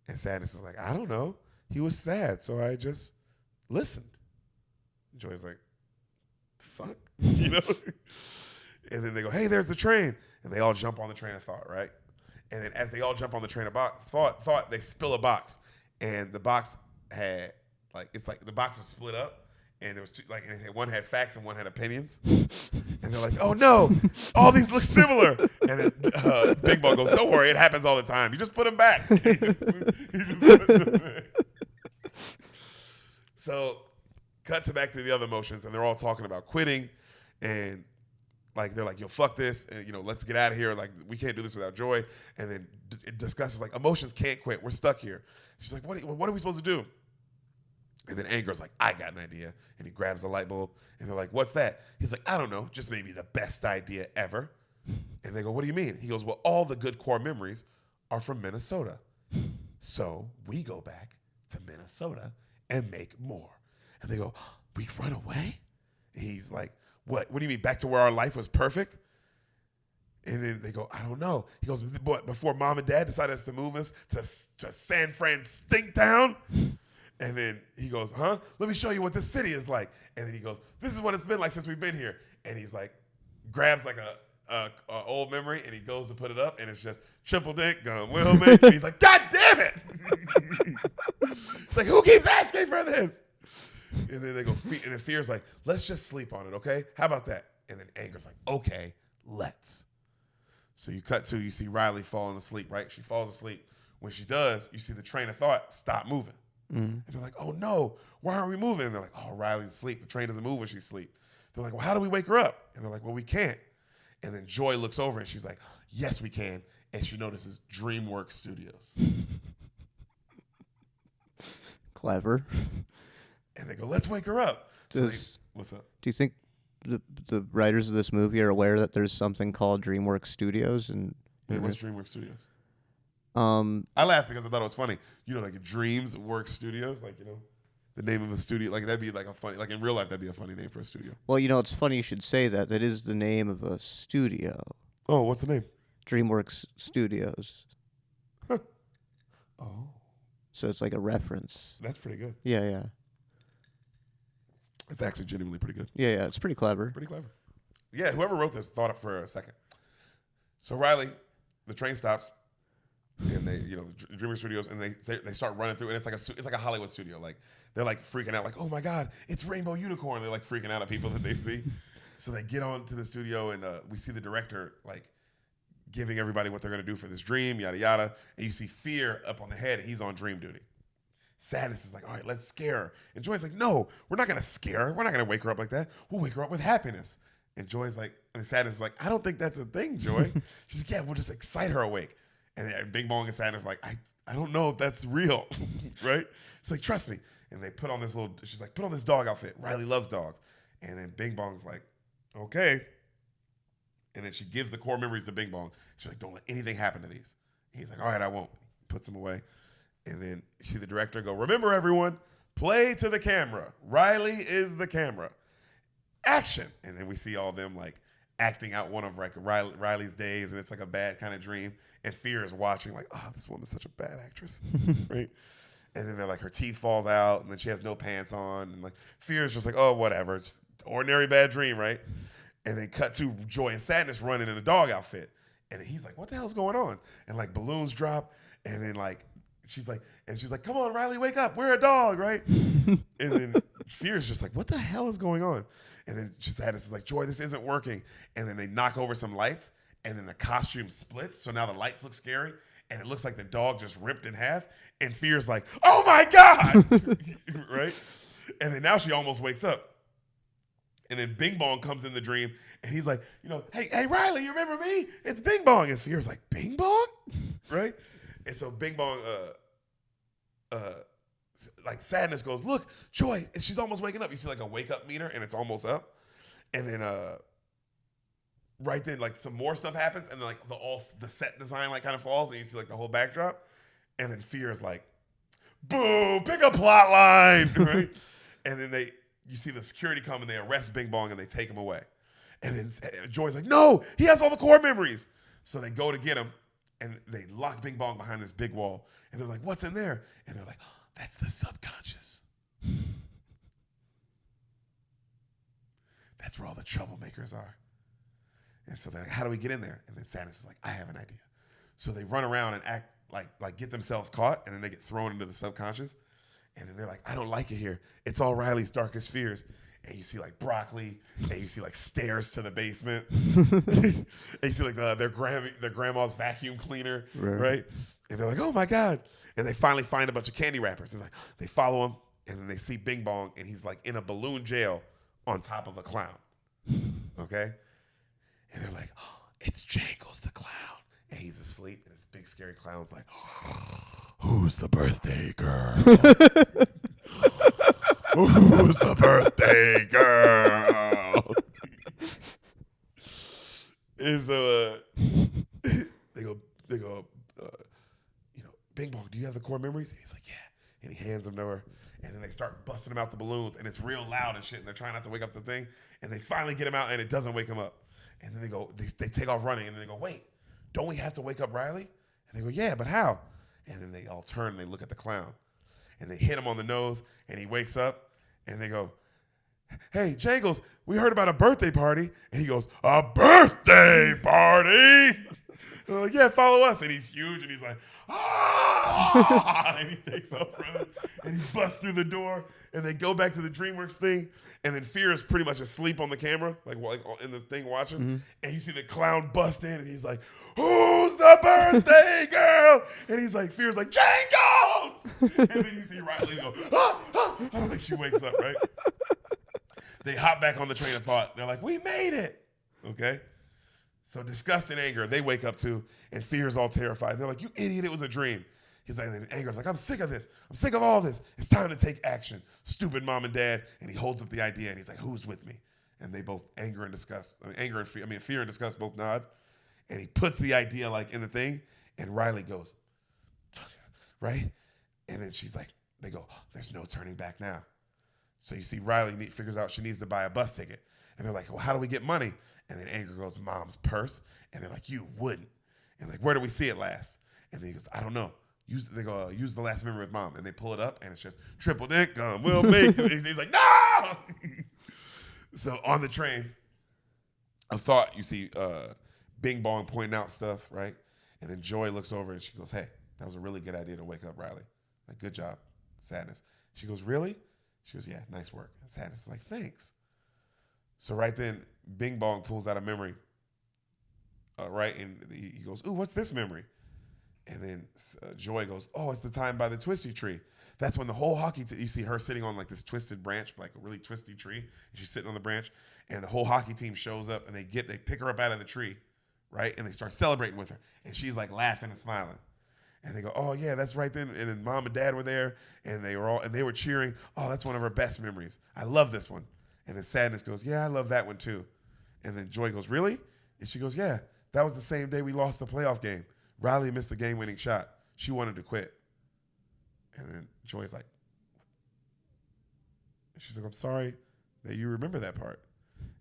And Sadness is like, "I don't know. He was sad, so I just listened." Joy's like, "Fuck," you know? And then they go, "Hey, there's the train." And they all jump on the train of thought, right? And then as they all jump on the train of thought, they spill a box. And the box had, it's like the box was split up. And there was two, one had facts and one had opinions. And they're like, "Oh no, all these look similar." And then Bing Bong goes, "Don't worry, it happens all the time. You just put them back." So, cut back to the other emotions, and they're all talking about quitting, and they're like, "Yo, fuck this, and let's get out of here. Like, we can't do this without Joy." And then it discusses like emotions can't quit. We're stuck here. She's like, "What are we supposed to do?" And then Anger's like, "I got an idea." And he grabs the light bulb. And they're like, "What's that?" He's like, "I don't know. Just maybe the best idea ever." And they go, "What do you mean?" He goes, "Well, all the good core memories are from Minnesota. So we go back to Minnesota and make more." And they go, "We run away?" And he's like, What do you mean, back to where our life was perfect?" And then they go, "I don't know." He goes, "But before Mom and Dad decided to move us to San Fran Stinktown?" And then he goes, "Huh? Let me show you what this city is like." And then he goes, "This is what it's been like since we've been here." And he's like, grabs like a old memory, and he goes to put it up, and it's just triple dick, gun will make. And he's like, "God damn it!" It's like, who keeps asking for this? And then they go, and then Fear's like, "Let's just sleep on it, okay? How about that?" And then Anger's like, "Okay, let's." So you see Riley falling asleep, right? She falls asleep. When she does, you see the train of thought stop moving. And they're like, "Oh no, why aren't we moving?" And they're like, "Oh, Riley's asleep. The train doesn't move when she's asleep." They're like, "Well, how do we wake her up?" And they're like, "Well, we can't." And then Joy looks over and she's like, "Yes, we can." And she notices DreamWorks Studios. Clever. And they go, "Let's wake her up." What's up? Do you think the writers of this movie are aware that there's something called DreamWorks Studios? And what's DreamWorks Studios? I laughed because I thought it was funny. Like Dreams Work Studios, the name of a studio. Like that'd be like a funny, like in real life, that'd be a funny name for a studio. Well, it's funny you should say that. That is the name of a studio. Oh, what's the name? DreamWorks Studios. Huh. Oh. So it's like a reference. That's pretty good. Yeah. It's actually genuinely pretty good. Yeah, it's pretty clever. Pretty clever. Yeah, whoever wrote this thought it for a second. So Riley, the train stops. And they, the DreamWorks Studios, and they start running through, and it's like a Hollywood studio. Like they're like freaking out, like, "Oh my God, it's Rainbow Unicorn!" They're like freaking out at people that they see, So they get on to the studio, and we see the director like giving everybody what they're gonna do for this dream, yada yada. And you see Fear up on the head, and he's on dream duty. Saddest is like, all right, let's scare her. And Joy's like, no, we're not gonna scare her. We're not gonna wake her up like that. We'll wake her up with happiness. And Joy's like, and Saddest is like, I don't think that's a thing, Joy. She's like, yeah, we'll just excite her awake. And Bing Bong and Saddest are like, I don't know if that's real, right? She's like, trust me. And they put on this she's like, put on this dog outfit. Riley loves dogs. And then Bing Bong's like, okay. And then she gives the core memories to Bing Bong. She's like, don't let anything happen to these. And he's like, all right, I won't. Puts them away. And then see the director go, remember everyone, play to the camera. Riley is the camera. Action. And then we see all of them like acting out one of like Riley's days, and it's like a bad kind of dream. And Fear is watching like, oh, this woman's such a bad actress, right? And then they're like, her teeth falls out, and then she has no pants on. And like Fear is just like, oh, whatever. Just ordinary bad dream, right? And then cut to Joy and Sadness running in a dog outfit. And he's like, what the hell's going on? And like balloons drop, and then like, she's like, come on, Riley, wake up. We're a dog, right? And then Fear's just like, what the hell is going on? And then Sadness is like, Joy, this isn't working. And then they knock over some lights, and then the costume splits. So now the lights look scary, and it looks like the dog just ripped in half. And Fear's like, oh my God, right? And then now she almost wakes up. And then Bing Bong comes in the dream, and he's like, hey, Riley, you remember me? It's Bing Bong. And Fear's like, Bing Bong? Right? And so Bing Bong, like Sadness goes, look, Joy, and she's almost waking up. You see like a wake up meter, and it's almost up. And then right then, like some more stuff happens, and then like the set design like kind of falls, and you see like the whole backdrop. And then Fear is like, boo, pick a plot line, right? And then you see the security come, and they arrest Bing Bong, and they take him away. And then Joy's like, no, he has all the core memories. So they go to get him. And they lock Bing Bong behind this big wall. And they're like, what's in there? And they're like, oh, that's the subconscious. That's where all the troublemakers are. And so they're like, how do we get in there? And then Sadness is like, I have an idea. So they run around and act like get themselves caught, and then they get thrown into the subconscious. And then they're like, I don't like it here. It's all Riley's darkest fears. And you see like broccoli, and you see like stairs to the basement. And you see like their grandma's vacuum cleaner, right? And they're like, oh my God. And they finally find a bunch of candy wrappers. And like they follow him, and then they see Bing Bong, and he's like in a balloon jail on top of a clown. Okay? And they're like, oh, it's Jangles the clown. And he's asleep, and this big scary clown's like, who's the birthday girl? Who's the birthday girl? And so they go, Bing Bong, do you have the core memories? And he's like, yeah. And he hands them to her. And then they start busting him out the balloons, and it's real loud and shit, and they're trying not to wake up the thing. And they finally get him out, and it doesn't wake him up. And then they take off running, and then they go, wait, don't we have to wake up Riley? And they go, yeah, but how? And then they all turn, and they look at the clown. And they hit him on the nose, and he wakes up, and they go, hey, Jangles, we heard about a birthday party. And he goes, a birthday party? And they're like, yeah, follow us. And he's huge, and he's like, ah! And he takes off running, and he busts through the door, and they go back to the DreamWorks thing, and then Fear is pretty much asleep on the camera, like in the thing watching, and you see the clown bust in, and he's like, who's the birthday girl? And he's like, Fear's like, Jangles! And then you see Riley go, ah, ah. I don't think she wakes up, right? They hop back on the train of thought. They're like, we made it. Okay? So disgust and anger, they wake up too, and Fear's all terrified. They're like, you idiot, it was a dream. He's like, and Anger's like, I'm sick of this. I'm sick of all this. It's time to take action. Stupid mom and dad. And he holds up the idea, and he's like, who's with me? And they both, Fear and disgust both nod. And he puts the idea like in the thing, and Riley goes, right? And then she's like, they go, oh, there's no turning back now. So you see Riley figures out she needs to buy a bus ticket. And they're like, well, how do we get money? And then Anger goes, Mom's purse. And they're like, you wouldn't. And like, where do we see it last? And then he goes, I don't know. Use the last memory with Mom. And they pull it up, and it's just triple income will make it. He's like, no! So on the train, I thought you see Bing Bong pointing out stuff, right? And then Joy looks over, and she goes, hey, that was a really good idea to wake up Riley. Like, good job. Sadness. She goes, really? She goes, yeah, nice work. And Sadness is like, thanks. So right then, Bing Bong pulls out a memory. Right, and he goes, "Ooh, what's this memory?" And then Joy goes, "Oh, it's the time by the twisty tree." That's when the whole hockey team, you see her sitting on like this twisted branch, like a really twisty tree. And she's sitting on the branch, and the whole hockey team shows up, and they pick her up out of the tree, right? And they start celebrating with her, and she's like laughing and smiling. And they go, "Oh yeah, that's right then." And then Mom and Dad were there, and they were cheering. "Oh, that's one of her best memories. I love this one." And then Sadness goes, "Yeah, I love that one too." And then Joy goes, "Really?" And she goes, "Yeah, that was the same day we lost the playoff game. Riley missed the game-winning shot. She wanted to quit." And then Joy's like, she's like, "I'm sorry that you remember that part."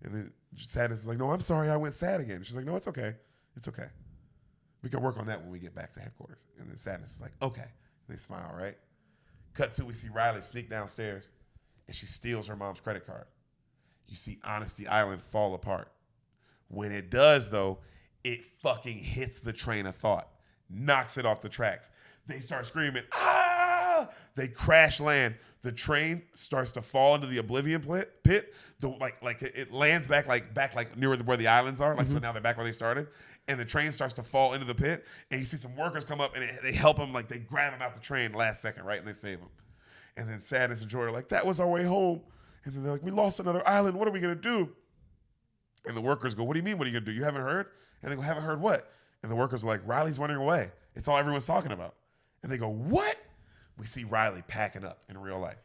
And then Sadness is like, "No, I'm sorry I went sad again." She's like, "No, it's okay. It's okay. We can work on that when we get back to headquarters." And then Sadness is like, "Okay." And they smile, right? Cut to, we see Riley sneak downstairs, and she steals her mom's credit card. You see Honesty Island fall apart. When it does, though, it fucking hits the train of thought, knocks it off the tracks. They start screaming, "Ah!" They crash land. The train starts to fall into the oblivion pit. It lands back near where the islands are. So now they're back where they started. And the train starts to fall into the pit. And you see some workers come up and they help him. Like they grab him out the train last second, right? And they save him. And then Sadness and Joy are like, "That was our way home." And then they're like, "We lost another island. What are we gonna do?" And the workers go, "What do you mean? What are you gonna do? You haven't heard?" And they go, "Haven't heard what?" And the workers are like, "Riley's running away. It's all everyone's talking about." And they go, "What?" We see Riley packing up in real life.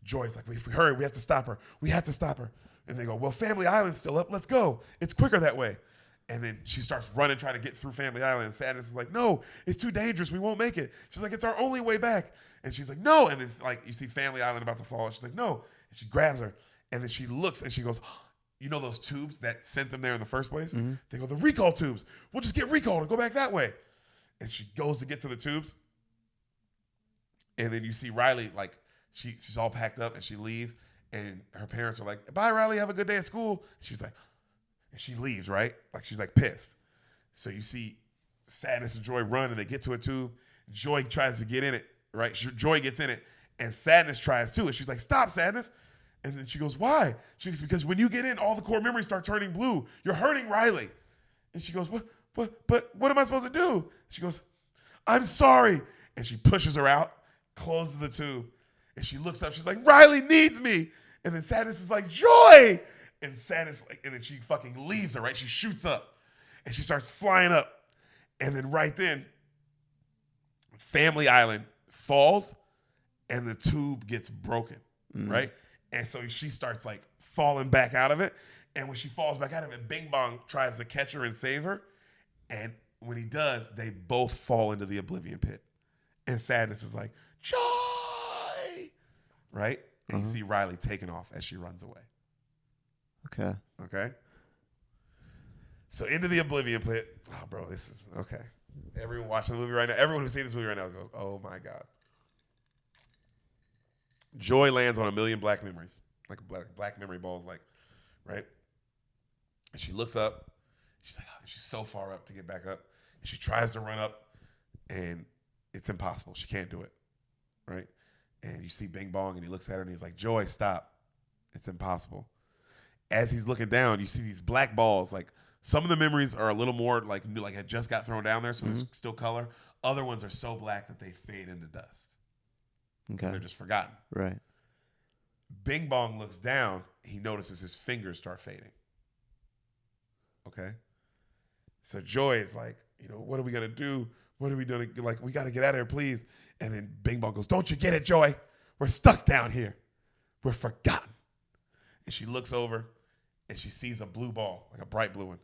Joy's like, "If we hurry, we have to stop her. We have to stop her." And they go, "Well, Family Island's still up. Let's go. It's quicker that way." And then she starts running, trying to get through Family Island. And Sadness is like, "No, it's too dangerous. We won't make it." She's like, "It's our only way back." And she's like, "No." And then you see Family Island about to fall. And she's like, "No." And she grabs her. And then she looks and she goes, "You know those tubes that sent them there in the first place?" Mm-hmm. They go, "The recall tubes. We'll just get recalled and go back that way." And she goes to get to the tubes. And then you see Riley, like, she's all packed up and she leaves. And her parents are like, "Bye, Riley. Have a good day at school." She's like, and she leaves, right? Like, she's like pissed. So you see Sadness and Joy run and they get to a tube. Joy tries to get in it, right? Joy gets in it. And Sadness tries too. And she's like, "Stop, Sadness." And then she goes, "Why?" She goes, "Because when you get in, all the core memories start turning blue. You're hurting Riley." And she goes, But what am I supposed to do?" She goes, "I'm sorry." And she pushes her out, closes the tube, and she looks up. She's like, "Riley needs me." And then Sadness is like, "Joy!" And Sadness, and then she fucking leaves her, right? She shoots up, and she starts flying up. And then right then, Family Island falls, and the tube gets broken, right? And so she starts like falling back out of it. And when she falls back out of it, Bing Bong tries to catch her and save her. And when he does, they both fall into the oblivion pit. And Sadness is like, "Joy!" Right? And you see Riley taking off as she runs away. Okay? So into the oblivion pit. Oh, bro, this is, okay. Everyone watching the movie right now, everyone who's seen this movie right now goes, "Oh my God." Joy lands on 1,000,000 black memories. Like black memory balls, like, right? And she looks up. She's like, she's so far up to get back up. And she tries to run up, and it's impossible. She can't do it, right? And you see Bing Bong, and he looks at her, and he's like, "Joy, stop. It's impossible." As he's looking down, you see these black balls. Like, some of the memories are a little more like had just got thrown down there, so there's still color. Other ones are so black that they fade into dust. Okay. They're just forgotten. Right. Bing Bong looks down. He notices his fingers start fading. Okay? So Joy is like, "What are we going to do? What are we doing? Like, we got to get out of here, please." And then Bing Bong goes, "Don't you get it, Joy? We're stuck down here. We're forgotten." And she looks over, and she sees a blue ball, like a bright blue one.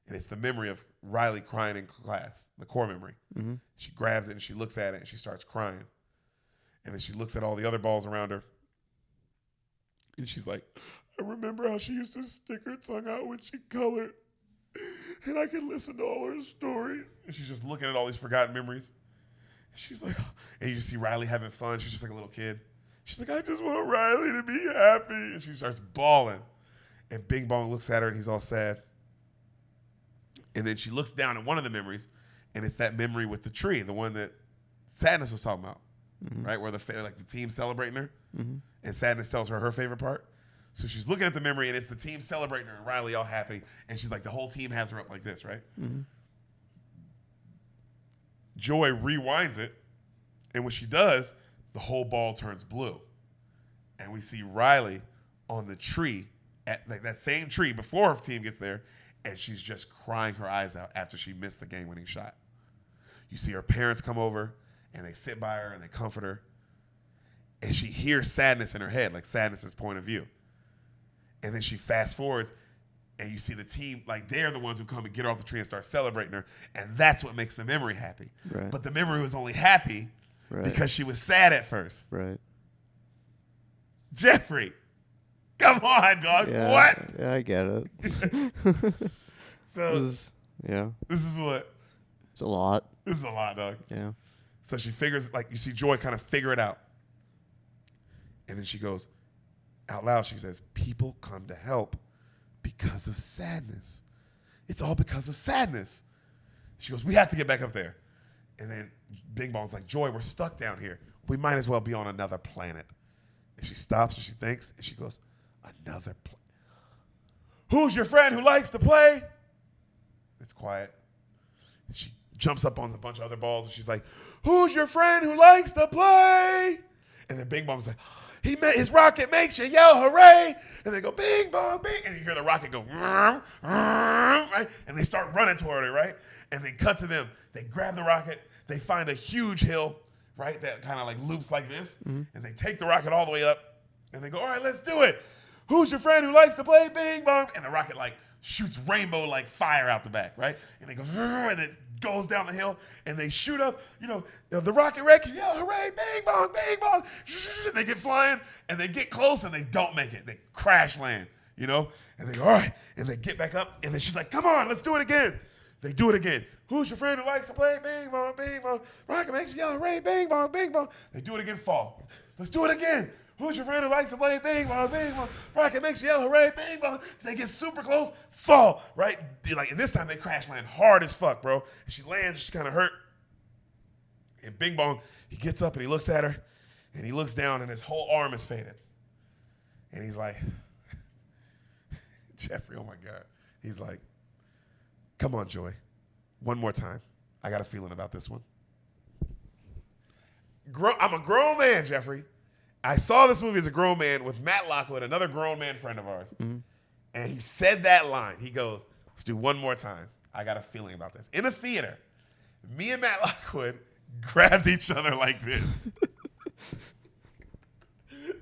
And it's the memory of Riley crying in class, the core memory. Mm-hmm. She grabs it, and she looks at it, and she starts crying. And then she looks at all the other balls around her. And she's like, "I remember how she used to stick her tongue out when she colored. And I could listen to all her stories." And she's just looking at all these forgotten memories. She's like, and you just see Riley having fun. She's just like a little kid. She's like, "I just want Riley to be happy." And she starts bawling. And Bing Bong looks at her, and he's all sad. And then she looks down at one of the memories, and it's that memory with the tree, the one that Sadness was talking about, right? Where the team's celebrating her. Mm-hmm. And Sadness tells her favorite part. So she's looking at the memory, and it's the team celebrating her, and Riley all happy. And she's like, the whole team has her up like this, right? Mm-hmm. Joy rewinds it, and when she does, the whole ball turns blue. And we see Riley on the tree, at like that same tree before her team gets there, and she's just crying her eyes out after she missed the game-winning shot. You see her parents come over, and they sit by her, and they comfort her. And she hears sadness in her head, like sadness's point of view. And then she fast forwards, and you see the team, like they're the ones who come and get her off the tree and start celebrating her. And that's what makes the memory happy. Right. But the memory was only happy Right. because she was sad at first. Right. Jeffrey, come on, dog. Yeah, What? Yeah, I get it. So this is what? it's a lot. This is a lot, dog. Yeah. So she figures, like you see Joy kind of figure it out. And then she goes out loud, she says, people come to help because of sadness. It's all because of sadness. She goes, we have to get back up there. And then Bing Bong's like, Joy, we're stuck down here. We might as well be on another planet. And she stops and she thinks, and she goes, another planet. Who's your friend who likes to play? It's quiet. She jumps up on a bunch of other balls and she's like, who's your friend who likes to play? And then Bing Bong's like, his rocket makes you yell hooray. And they go, Bing Bong, Bing. And you hear the rocket go, right? And they start running toward it, right? And they cut to them. They grab the rocket. They find a huge hill, right, that kind of like loops like this. Mm-hmm. And they take the rocket all the way up. And they go, all right, let's do it. Who's your friend who likes to play Bing Bong? And the rocket like shoots rainbow like fire out the back, right? And they go, and it goes down the hill, and they shoot up, the rocket wreck, yell, hooray, Bing Bong, Bing Bong. They get flying, and they get close, and they don't make it. They crash land, and they go, all right, and they get back up, and then she's like, come on, let's do it again. They do it again. Who's your friend who likes to play Bing Bong, Bing Bong? Rocket makes you yell, hooray, Bing Bong, Bing Bong. They do it again, fall. Let's do it again. Who's your friend who likes to play Bing Bong, Bing Bong? Rocket makes you yell, hooray, Bing Bong. They get super close, fall, right? And this time they crash land hard as fuck, bro. And she lands, she's kind of hurt. And Bing Bong, he gets up and he looks at her, and he looks down, and his whole arm is faded. And he's like, Jeffrey, oh my God. He's like, come on, Joy. One more time. I got a feeling about this one. I'm a grown man, Jeffrey. I saw this movie as a grown man with Matt Lockwood, another grown man friend of ours. Mm-hmm. And he said that line. He goes, let's do one more time. I got a feeling about this. In a theater, me and Matt Lockwood grabbed each other like this.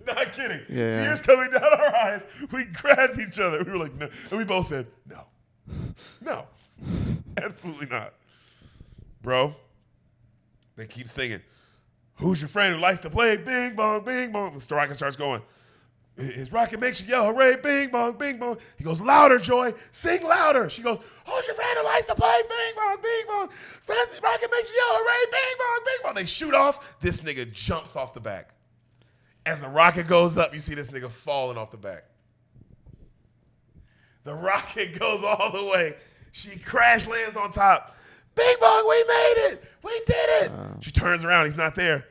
Not kidding. Yeah. Tears coming down our eyes. We grabbed each other. We were like, no. And we both said, no. No. Absolutely not. Bro, they keep singing. Who's your friend who likes to play Bing Bong, Bing Bong? The rocket starts going. His rocket makes you yell, hooray, Bing Bong, Bing Bong. He goes, louder, Joy. Sing louder. She goes, who's your friend who likes to play Bing Bong, Bing Bong? Rocket makes you yell, hooray, Bing Bong, Bing Bong. They shoot off. This nigga jumps off the back. As the rocket goes up, you see this nigga falling off the back. The rocket goes all the way. She crash lands on top. Bing Bong, we made it. We did it. She turns around. He's not there.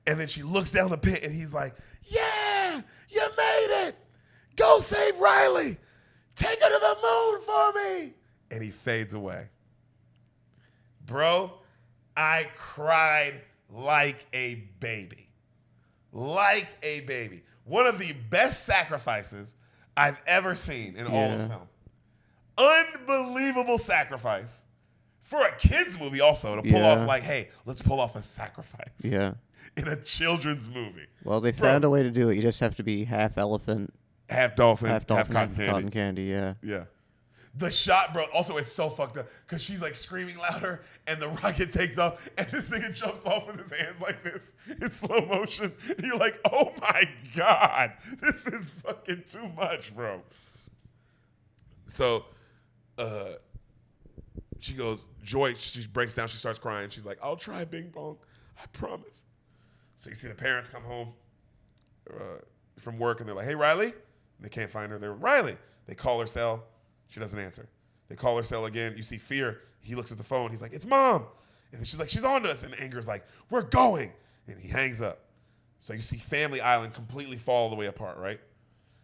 And then she looks down the pit, and he's like, yeah, you made it. Go save Riley. Take her to the moon for me. And he fades away. Bro, I cried like a baby. Like a baby. One of the best sacrifices I've ever seen in all of film. Unbelievable sacrifice. For a kid's movie also, to pull off like, hey, let's pull off a sacrifice. Yeah. In a children's movie. Well, they found a way to do it. You just have to be half elephant. Half dolphin, half cotton candy. Yeah. Yeah. The shot, bro, also it's so fucked up because she's like screaming louder and the rocket takes off and this nigga jumps off with his hands like this in slow motion. And you're like, oh my God, this is fucking too much, bro. So, she goes, Joy, she breaks down, she starts crying. She's like, I'll try Bing Bong, I promise. So you see the parents come home from work and they're like, hey, Riley? And they can't find her. They're Riley. They call her cell. She doesn't answer. They call her cell again. You see Fear. He looks at the phone. He's like, it's Mom. And then she's like, she's on to us. And Anger's like, we're going. And he hangs up. So you see Family Island completely fall all the way apart, right?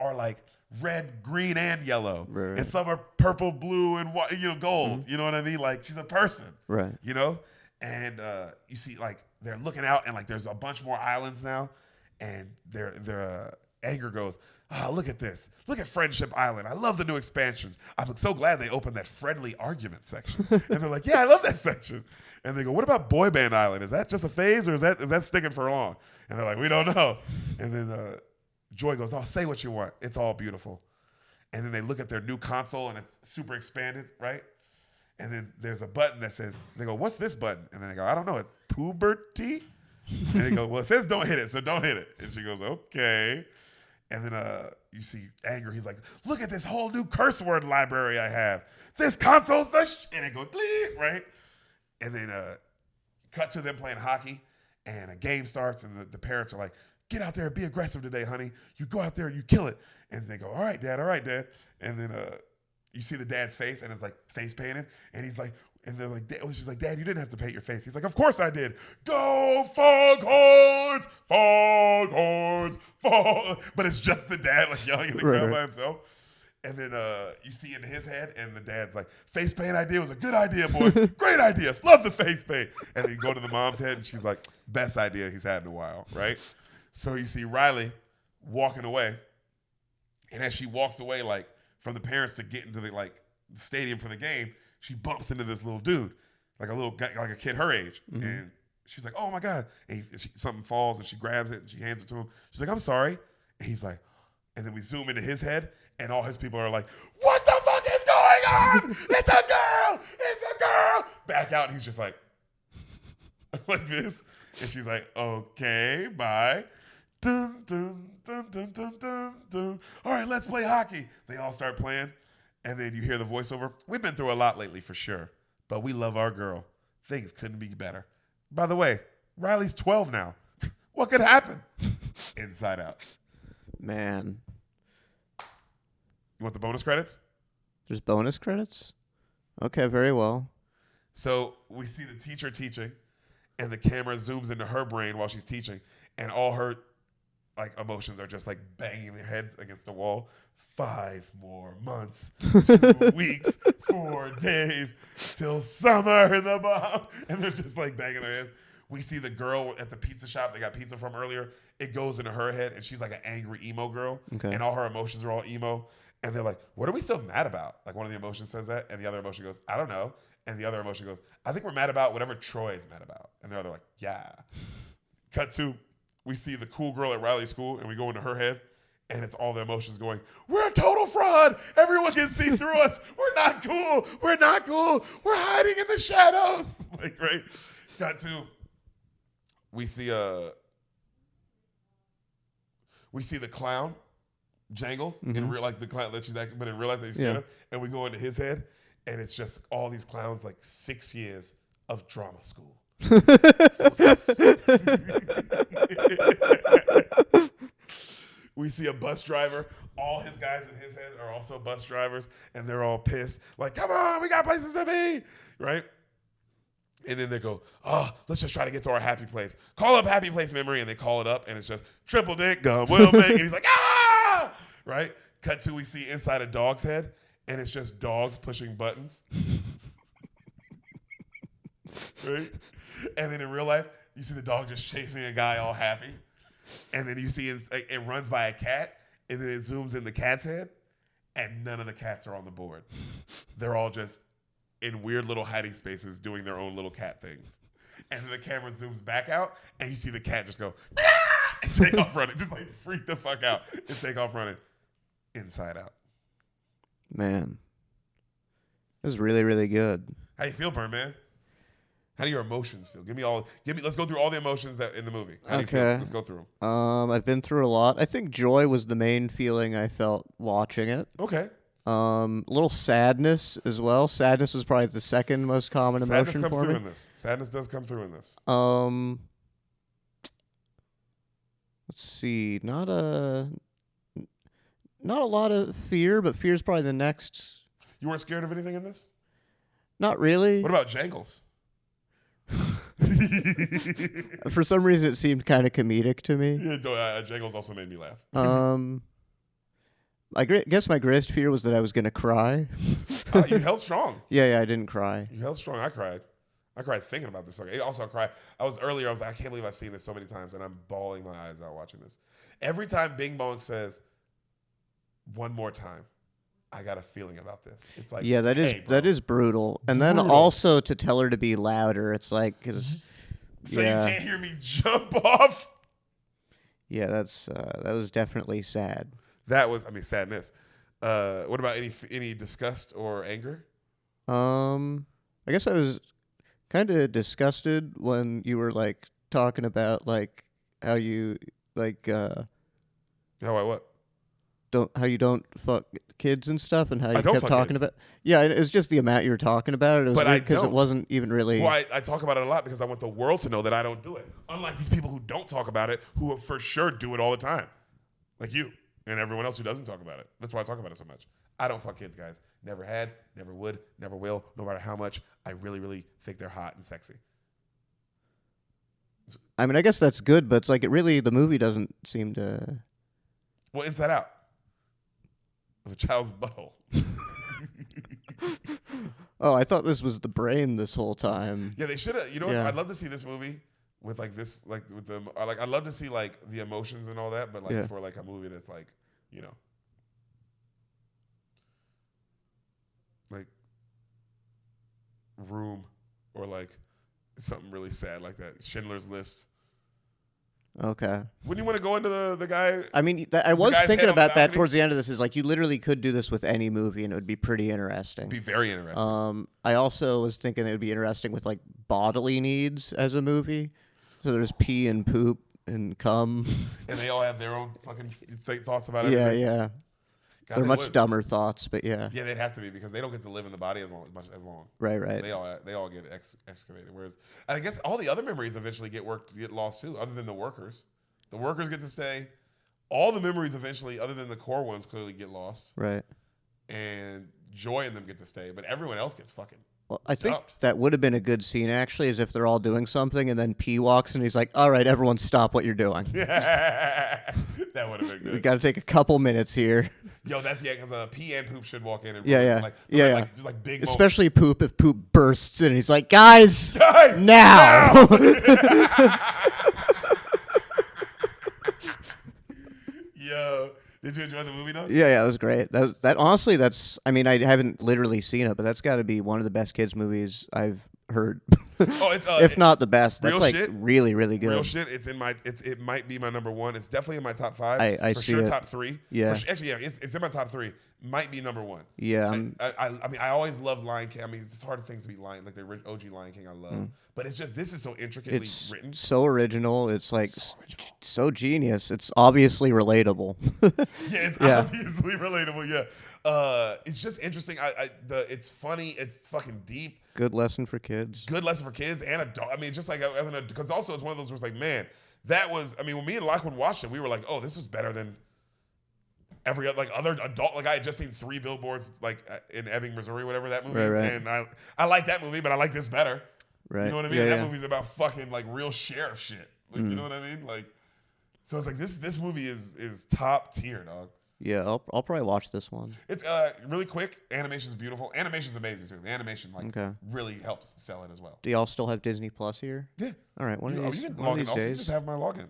are like red, green, and yellow. Right. And some are purple, blue, and white, gold. Mm-hmm. You know what I mean? Like she's a person. Right. And you see like they're looking out and like there's a bunch more islands now, and their anger goes, look at this. Look at Friendship Island. I love the new expansion. I'm so glad they opened that friendly argument section. And they're like, yeah, I love that section. And they go, what about Boy Band Island? Is that just a phase or is that sticking for long? And they're like, we don't know. And then Joy goes, say what you want. It's all beautiful. And then they look at their new console and it's super expanded, right? And then there's a button that says, they go, what's this button? And then they go, I don't know. It's puberty? And they go, well, it says don't hit it, so don't hit it. And she goes, okay. And then you see Anger. He's like, look at this whole new curse word library I have. This console's the and it goes, bleep, right? And then cut to them playing hockey, and a game starts, and the parents are like, get out there and be aggressive today, honey. You go out there and you kill it. And they go, all right, Dad. And then you see the dad's face, and it's like face painted, and he's like, and they're like, she's like, Dad, you didn't have to paint your face. He's like, of course I did. Go Foghorns, Foghorns, Foghorns. But it's just the dad like yelling in the crowd by himself. And then you see in his head, and the dad's like, face paint idea was a good idea, boy. Great idea. Love the face paint. And then you go to the mom's head, and she's like, best idea he's had in a while, right? So you see Riley walking away. And as she walks away, like, from the parents to get into the, like, stadium for the game, she bumps into this little dude, like a little guy, like a kid her age. Mm-hmm. And she's like, oh, my God. And something falls, and she grabs it, and she hands it to him. She's like, I'm sorry. And he's like, and then we zoom into his head, and all his people are like, what the fuck is going on? It's a girl. It's a girl. Back out, and he's just like this. And she's like, okay, bye. Dun, dun, dun, dun, dun, dun, dun. All right, let's play hockey. They all start playing. And then you hear the voiceover. We've been through a lot lately for sure, but we love our girl. Things couldn't be better. By the way, Riley's 12 now. What could happen? Inside Out. Man. You want the bonus credits? There's bonus credits? Okay, very well. So we see the teacher teaching, and the camera zooms into her brain while she's teaching, and all her like emotions are just like banging their heads against the wall. 5 more months, 2 weeks, 4 days, till summer in the bomb. And they're just like banging their heads. We see the girl at the pizza shop they got pizza from earlier. It goes into her head, and she's like an angry emo girl. Okay. And all her emotions are all emo. And they're like, what are we so mad about? Like one of the emotions says that, and the other emotion goes, I don't know. And the other emotion goes, I think we're mad about whatever Troy is mad about. And the other like, yeah. Cut to, we see the cool girl at Riley's school, and we go into her head, and it's all the emotions going, we're a total fraud. Everyone can see through us. We're not cool. We're not cool. We're hiding in the shadows. Like, right? Cut to, we see the clown, Jangles, in real life, the clown that she's acting, but in real life, they scared him. And we go into his head, and it's just all these clowns, like 6 years of drama school. We see a bus driver. All his guys in his head are also bus drivers, and they're all pissed. Like, come on, we got places to be, right? And then they go, let's just try to get to our happy place. Call up happy place memory, and they call it up, and it's just triple dick gum will make. And he's like, ah, right? Cut to we see inside a dog's head, and it's just dogs pushing buttons, right? And then in real life, you see the dog just chasing a guy all happy. And then you see it runs by a cat, and then it zooms in the cat's head, and none of the cats are on the board. They're all just in weird little hiding spaces doing their own little cat things. And then the camera zooms back out, and you see the cat just go, ah! And take off running. Just like freak the fuck out and take off running. Inside Out. Man. It was really, really good. How you feel, Burn Man? How do your emotions feel? Let's go through all the emotions that in the movie. How do you feel? Let's go through them. I've been through a lot. I think joy was the main feeling I felt watching it. Okay. A little sadness as well. Sadness was probably the second most common emotion for me. Sadness does come through in this. Let's see. Not a lot of fear, but fear is probably the next. You weren't scared of anything in this? Not really. What about Jangles? For some reason, it seemed kind of comedic to me. Yeah, Jangles also made me laugh. guess my greatest fear was that I was gonna cry. You held strong. Yeah, I didn't cry. You held strong. I cried thinking about this. Also, I cried. I was like, I can't believe I've seen this so many times, and I'm bawling my eyes out watching this. Every time Bing Bong says, "One more time," I got a feeling about this. It's like, yeah, that is brutal. And then also to tell her to be louder, it's like, so you can't hear me jump off. Yeah, that was definitely sad. That was, sadness. What about any disgust or anger? I guess I was kind of disgusted when you were like talking about like how you like What? how you don't fuck kids and stuff, and how you I don't kept fuck talking kids. about. Yeah, it was just the amount you were talking about it. It was But weird I because it don't. wasn't even really. Well, I talk about it a lot because I want the world to know that I don't do it. Unlike these people who don't talk about it, who for sure do it all the time, like you and everyone else who doesn't talk about it. That's why I talk about it so much. I don't fuck kids, guys. Never had, never would, never will, no matter how much. I really, really think they're hot and sexy. I mean, I guess that's good, but it's like the movie doesn't seem to. Well, Inside Out of a child's butthole. Oh, I thought this was the brain this whole time. Yeah, they should have. You know, I'd love to see this movie with like this, like with the I'd love to see like the emotions and all that, but like for like a movie that's like, you know, like Room or like something really sad like that. Schindler's List. Okay. Wouldn't you want to go into the guy? I mean, I was guy's thinking head on the about that balcony? towards the end of this. Is like you literally could do this with any movie, and it would be pretty interesting. Be very interesting. I also was thinking it would be interesting with like bodily needs as a movie. So there's pee and poop and cum. And they all have their own fucking thoughts about everything. Yeah. God, They're they much would. dumber thoughts, but yeah. Yeah, they'd have to be because they don't get to live in the body as long. Right. They all get excavated. Whereas I guess all the other memories eventually get lost too, other than the workers. The workers get to stay. All the memories eventually, other than the core ones, clearly get lost. Right. And Joy and them get to stay, but everyone else gets fucking. Well, I think dumped. that would have been a good scene, actually, is if they're all doing something, and then P walks and he's like, all right, everyone stop what you're doing. That would have been good. We got to take a couple minutes here. Yo, that's because P and Poop should walk in and Yeah. like just like big Especially Poop, if Poop bursts in, he's like, guys, Guys, now. Yo, did you enjoy the movie though? Yeah, it was great. Honestly, I mean, I haven't literally seen it, but that's got to be one of the best kids movies I've heard. Oh, it's if not the best. That's real like shit? really, really good. Real shit. It might be my number one. It's definitely in my top five. I for see sure it. top three. Yeah. It's in my top three. Might be number one. Yeah. I mean, I always love Lion King. I mean, it's hard things to be Lion, like the OG Lion King. I love, but it's just this is so intricately It's written. so original. It's like So original. so genius. It's obviously relatable. Yeah, it's Yeah. obviously relatable. Yeah, it's just interesting. It's funny. It's fucking deep. Good lesson for kids. Good lesson for kids and adults. I mean, just like as an because also it's one of those where it's like, man, that was. I mean, when me and Lockwood watched it, we were like, oh, this was better than every other adult. Like I had just seen 3 billboards like in Ebbing, Missouri, whatever that movie is, Right. and I like that movie, but I like this better. Right. You know what I mean? Yeah, That yeah. movie's about fucking like real sheriff shit. Like you know what I mean? Like, so it's like this movie is top tier, dog. Yeah, I'll probably watch this one. It's really quick. Animation's beautiful. Animation's amazing too. The animation really helps sell it as well. Do y'all still have Disney Plus here? Yeah. All right, one of You these, can one of log in these also. You days. just have my login.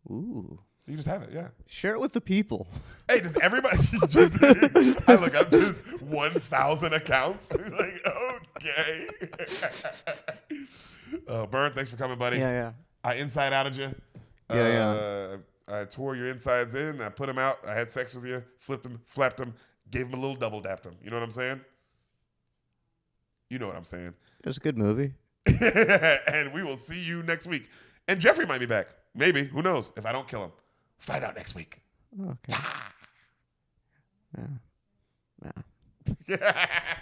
Ooh. You just have it, yeah. Share it with the people. Hey, does everybody just I look up just 1,000 accounts? Like, okay. Bern, thanks for coming, buddy. Yeah. I inside outed you. Yeah. I tore your insides in. I put them out. I had sex with you. Flipped them, flapped them, gave them a little double dapped them. You know what I'm saying? You know what I'm saying. It was a good movie. And we will see you next week. And Jeffrey might be back. Maybe. Who knows? If I don't kill him. Find out next week. Okay. Yeah.